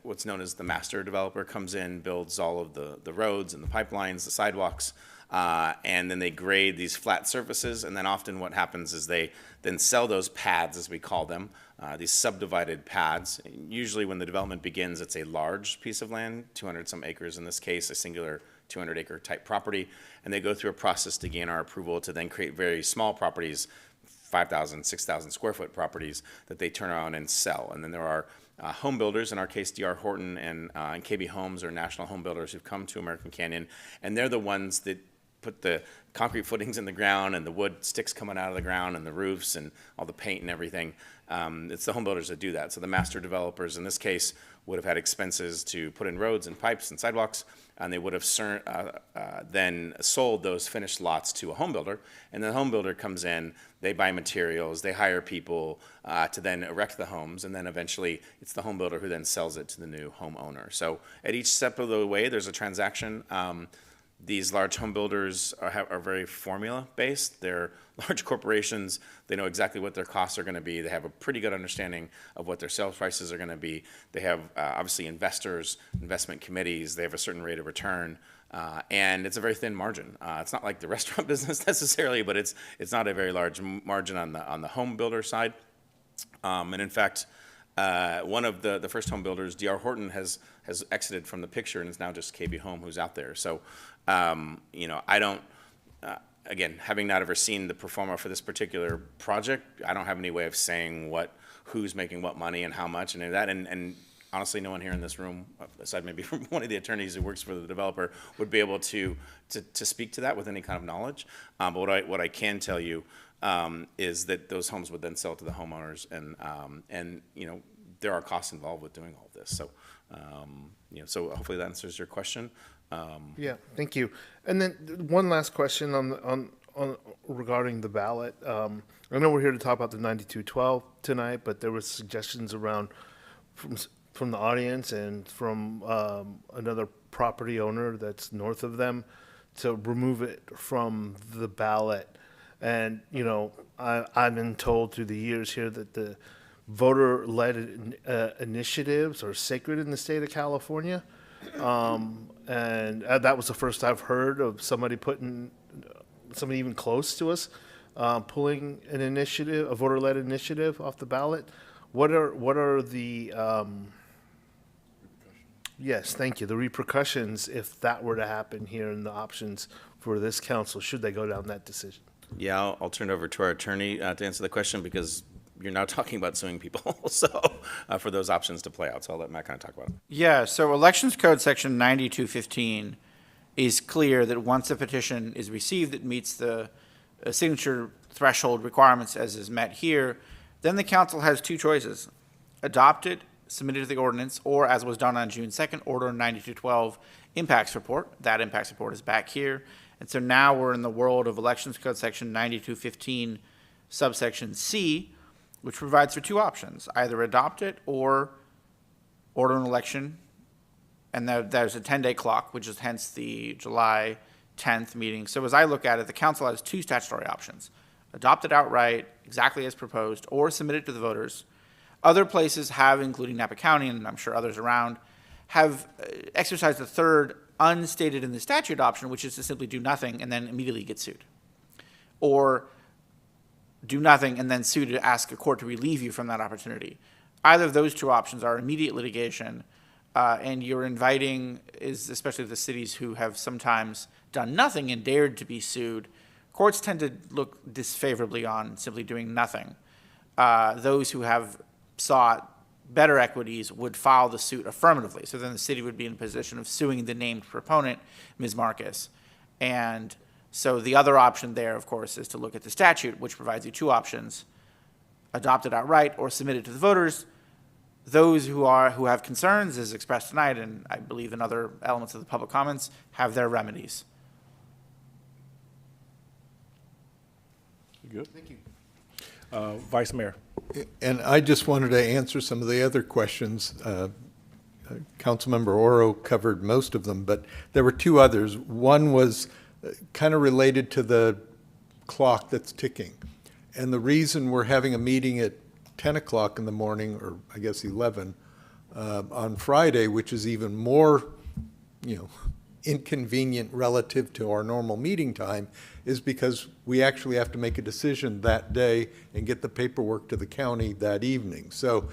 what's known as the master developer comes in, builds all of the roads and the pipelines, the sidewalks, and then they grade these flat surfaces. And then often what happens is they then sell those pads, as we call them, these subdivided pads. Usually when the development begins, it's a large piece of land, 200 some acres in this case, a singular 200 acre type property. And they go through a process to gain our approval to then create very small properties, 5,000, 6,000 square foot properties that they turn around and sell. And then there are home builders, in our case, D.R. Horton and KB Homes are national home builders who've come to American Canyon, and they're the ones that put the concrete footings in the ground and the wood sticks coming out of the ground and the roofs and all the paint and everything. It's the home builders that do that. So the master developers, in this case, would have had expenses to put in roads and pipes and sidewalks, and they would have then sold those finished lots to a home builder. And the home builder comes in, they buy materials, they hire people to then erect the homes, and then eventually it's the home builder who then sells it to the new homeowner. So at each step of the way, there's a transaction. These large home builders are very formula-based. They're large corporations. They know exactly what their costs are going to be. They have a pretty good understanding of what their sales prices are going to be. They have, obviously, investors, investment committees. They have a certain rate of return. And it's a very thin margin. It's not like the restaurant business necessarily, but it's not a very large margin on the home builder side. And in fact, one of the first home builders, D.R. Horton, has exited from the picture and is now just KB Home who's out there. So, I don't, again, having not ever seen the pro forma for this particular project, I don't have any way of saying who's making what money and how much and any of that. And honestly, no one here in this room, aside maybe from one of the attorneys who works for the developer, would be able to speak to that with any kind of knowledge. But what I can tell you is that those homes would then sell to the homeowners, and there are costs involved with doing all of this. So, so hopefully that answers your question. Yeah, thank you. And then one last question on regarding the ballot. I know we're here to talk about the 9212 tonight, but there were suggestions around from the audience and from another property owner that's north of them to remove it from the ballot. And, I've been told through the years here that the voter-led initiatives are sacred in the state of California. And that was the first I've heard of somebody even close to us, pulling an initiative, a voter-led initiative off the ballot. What are the, yes, thank you, the repercussions if that were to happen here, and the options for this council, should they go down that decision? Yeah, I'll turn it over to our attorney to answer the question, because you're now talking about suing people, so for those options to play out. So I'll let Matt kind of talk about it. Yeah, so Elections Code Section 9215 is clear that once a petition is received that meets the signature threshold requirements as is met here, then the council has two choices: adopt it, submit it to the ordinance, or, as was done on June 2nd, order 9212 impacts report. That impacts report is back here. And so now we're in the world of Elections Code Section 9215 subsection C, which provides for two options: either adopt it or order an election. And there's a 10-day clock, which is hence the July 10th meeting. So as I look at it, the council has two statutory options: adopt it outright, exactly as proposed, or submit it to the voters. Other places have, including Napa County, and I'm sure others around, have exercised the third unstated in the statute option, which is to simply do nothing and then immediately get sued. Or do nothing and then sue to ask a court to relieve you from that opportunity. Either of those two options are immediate litigation, and you're inviting, especially the cities who have sometimes done nothing and dared to be sued, courts tend to look disfavorably on simply doing nothing. Those who have sought better equities would file the suit affirmatively. So then the city would be in a position of suing the named proponent, Ms. Marcus. And so the other option there, of course, is to look at the statute, which provides you two options: adopt it outright or submit it to the voters. Those who have concerns, as expressed tonight, and I believe in other elements of the public comments, have their remedies. You good? Thank you. Vice Mayor. And I just wanted to answer some of the other questions. Councilmember Oro covered most of them, but there were two others. One was kind of related to the clock that's ticking. And the reason we're having a meeting at 10 o'clock in the morning, or I guess 11, on Friday, which is even more, inconvenient relative to our normal meeting time, is because we actually have to make a decision that day and get the paperwork to the county that evening. So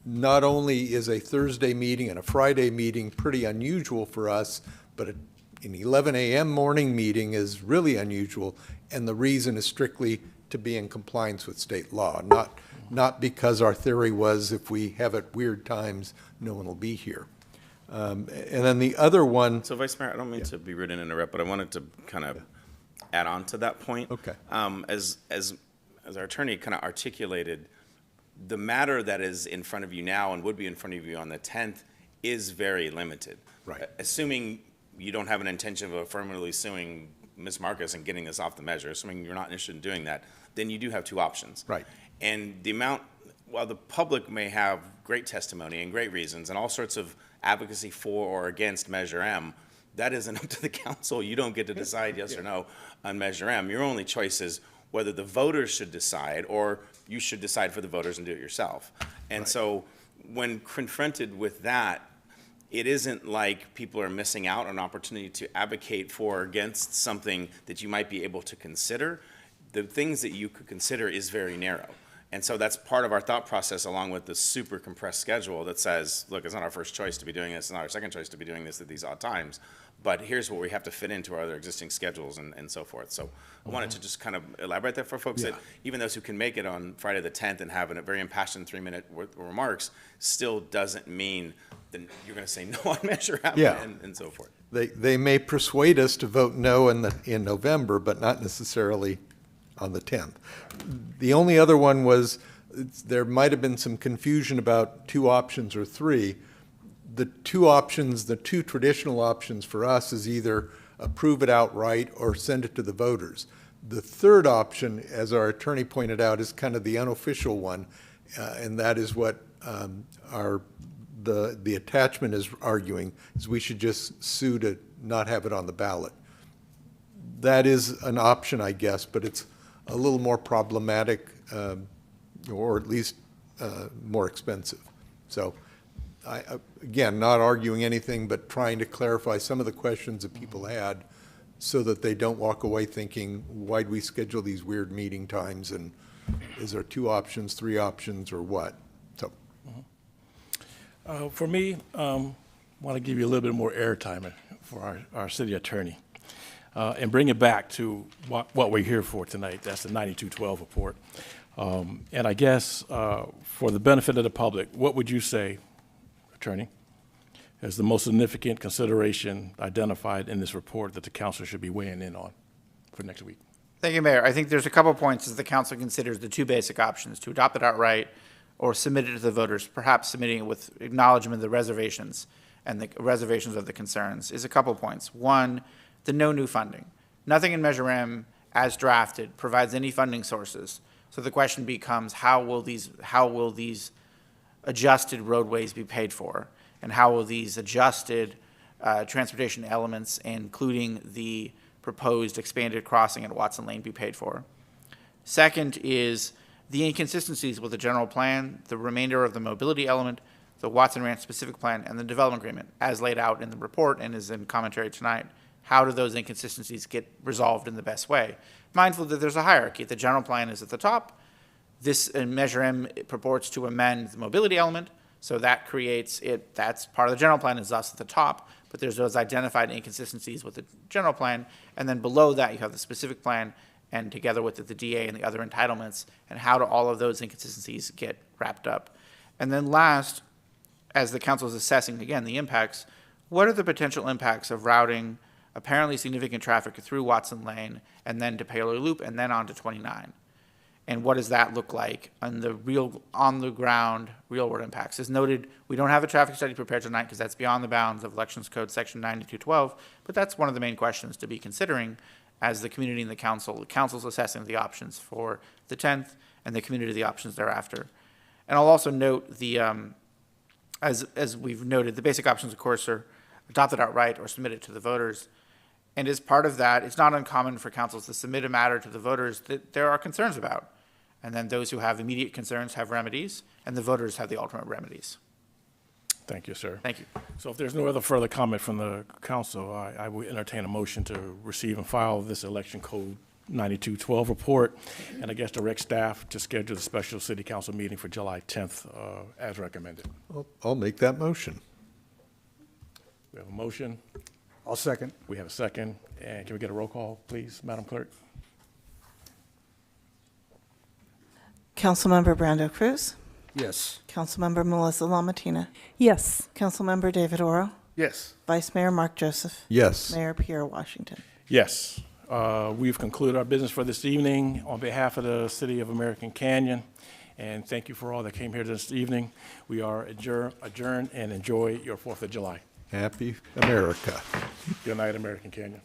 not only is a Thursday meeting and a Friday meeting pretty unusual for us, but an 11 a.m. morning meeting is really unusual, and the reason is strictly to be in compliance with state law, not because our theory was if we have at weird times, no one will be here. And then the other one. So Vice Mayor, I don't mean to be rude and interrupt, but I wanted to kind of add on to that point. Okay. As our attorney kind of articulated, the matter that is in front of you now and would be in front of you on the 10th is very limited. Right. Assuming you don't have an intention of affirmatively suing Ms. Marcus and getting this off the measure, assuming you're not interested in doing that, then you do have two options. Right. And the amount, while the public may have great testimony and great reasons and all sorts of advocacy for or against Measure M, that isn't up to the council. You don't get to decide yes or no on Measure M. Your only choice is whether the voters should decide or you should decide for the voters and do it yourself. And so when confronted with that, it isn't like people are missing out on an opportunity to advocate for or against something that you might be able to consider. The things that you could consider is very narrow. And so that's part of our thought process, along with the super compressed schedule that says, look, it's not our first choice to be doing this, it's not our second choice to be doing this at these odd times, but here's what we have to fit into our other existing schedules and so forth. So I wanted to just kind of elaborate that for folks, that even those who can make it on Friday the 10th and have a very impassioned 3-minute remarks still doesn't mean that you're going to say no on Measure M and so forth. They may persuade us to vote no in November, but not necessarily on the 10th. The only other one was, there might have been some confusion about two options or three. The two options, the two traditional options for us is either approve it outright or send it to the voters. The third option, as our attorney pointed out, is kind of the unofficial one, and that is what the attachment is arguing, is we should just sue to not have it on the ballot. That is an option, I guess, but it's a little more problematic, or at least more expensive. So, again, not arguing anything, but trying to clarify some of the questions that people had so that they don't walk away thinking, why'd we schedule these weird meeting times, and is there 2 options, 3 options, or what? So, For me, I want to give you a little bit more airtime for our city attorney. And bring it back to what we're here for tonight. That's the 9212 report. And I guess for the benefit of the public, what would you say, Attorney, as the most significant consideration identified in this report that the council should be weighing in on for next week? Thank you, Mayor. I think there's a couple points as the council considers the two basic options: to adopt it outright or submit it to the voters, perhaps submitting it with acknowledgement of the reservations and the reservations of the concerns. Is a couple points. One, the no new funding. Nothing in Measure M, as drafted, provides any funding sources. So the question becomes, how will these adjusted roadways be paid for? And how will these adjusted transportation elements, including the proposed expanded crossing at Watson Lane, be paid for? Second is the inconsistencies with the general plan, the remainder of the mobility element, the Watson Ranch specific plan, and the development agreement, as laid out in the report and is in commentary tonight. How do those inconsistencies get resolved in the best way? Mindful that there's a hierarchy. The general plan is at the top. This Measure M purports to amend the mobility element, so that creates it. That's part of the general plan, is thus at the top, but there's those identified inconsistencies with the general plan, and then below that you have the specific plan, and together with the DA and the other entitlements, and how do all of those inconsistencies get wrapped up? And then last, as the council is assessing, again, the impacts, what are the potential impacts of routing apparently significant traffic through Watson Lane and then to Paler Loop and then on to 29? And what does that look like on the on-the-ground, real-world impacts? As noted, we don't have a traffic study prepared tonight because that's beyond the bounds of Elections Code Section 9212, but that's one of the main questions to be considering as the community and the council's assessing the options for the 10th and the community the options thereafter. And I'll also note the, as we've noted, the basic options, of course, are adopted outright or submitted to the voters. And as part of that, it's not uncommon for councils to submit a matter to the voters that there are concerns about. And then those who have immediate concerns have remedies, and the voters have the ultimate remedies. Thank you, sir. Thank you. So if there's no other further comment from the council, I will entertain a motion to receive and file this Election Code 9212 report, and I guess direct staff to schedule the special city council meeting for July 10th as recommended. I'll make that motion. We have a motion. I'll second. We have a second. And can we get a roll call, please, Madam Clerk? Councilmember Brando Cruz, Yes. Councilmember Melissa Lamatina, Yes. Councilmember David Oro, Yes. Vice Mayor Mark Joseph, Yes. Mayor Pierre Washington. Yes. We've concluded our business for this evening on behalf of the City of American Canyon, and thank you for all that came here this evening. We are adjourned, and enjoy your 4th of July. Happy America. Good night, American Canyon.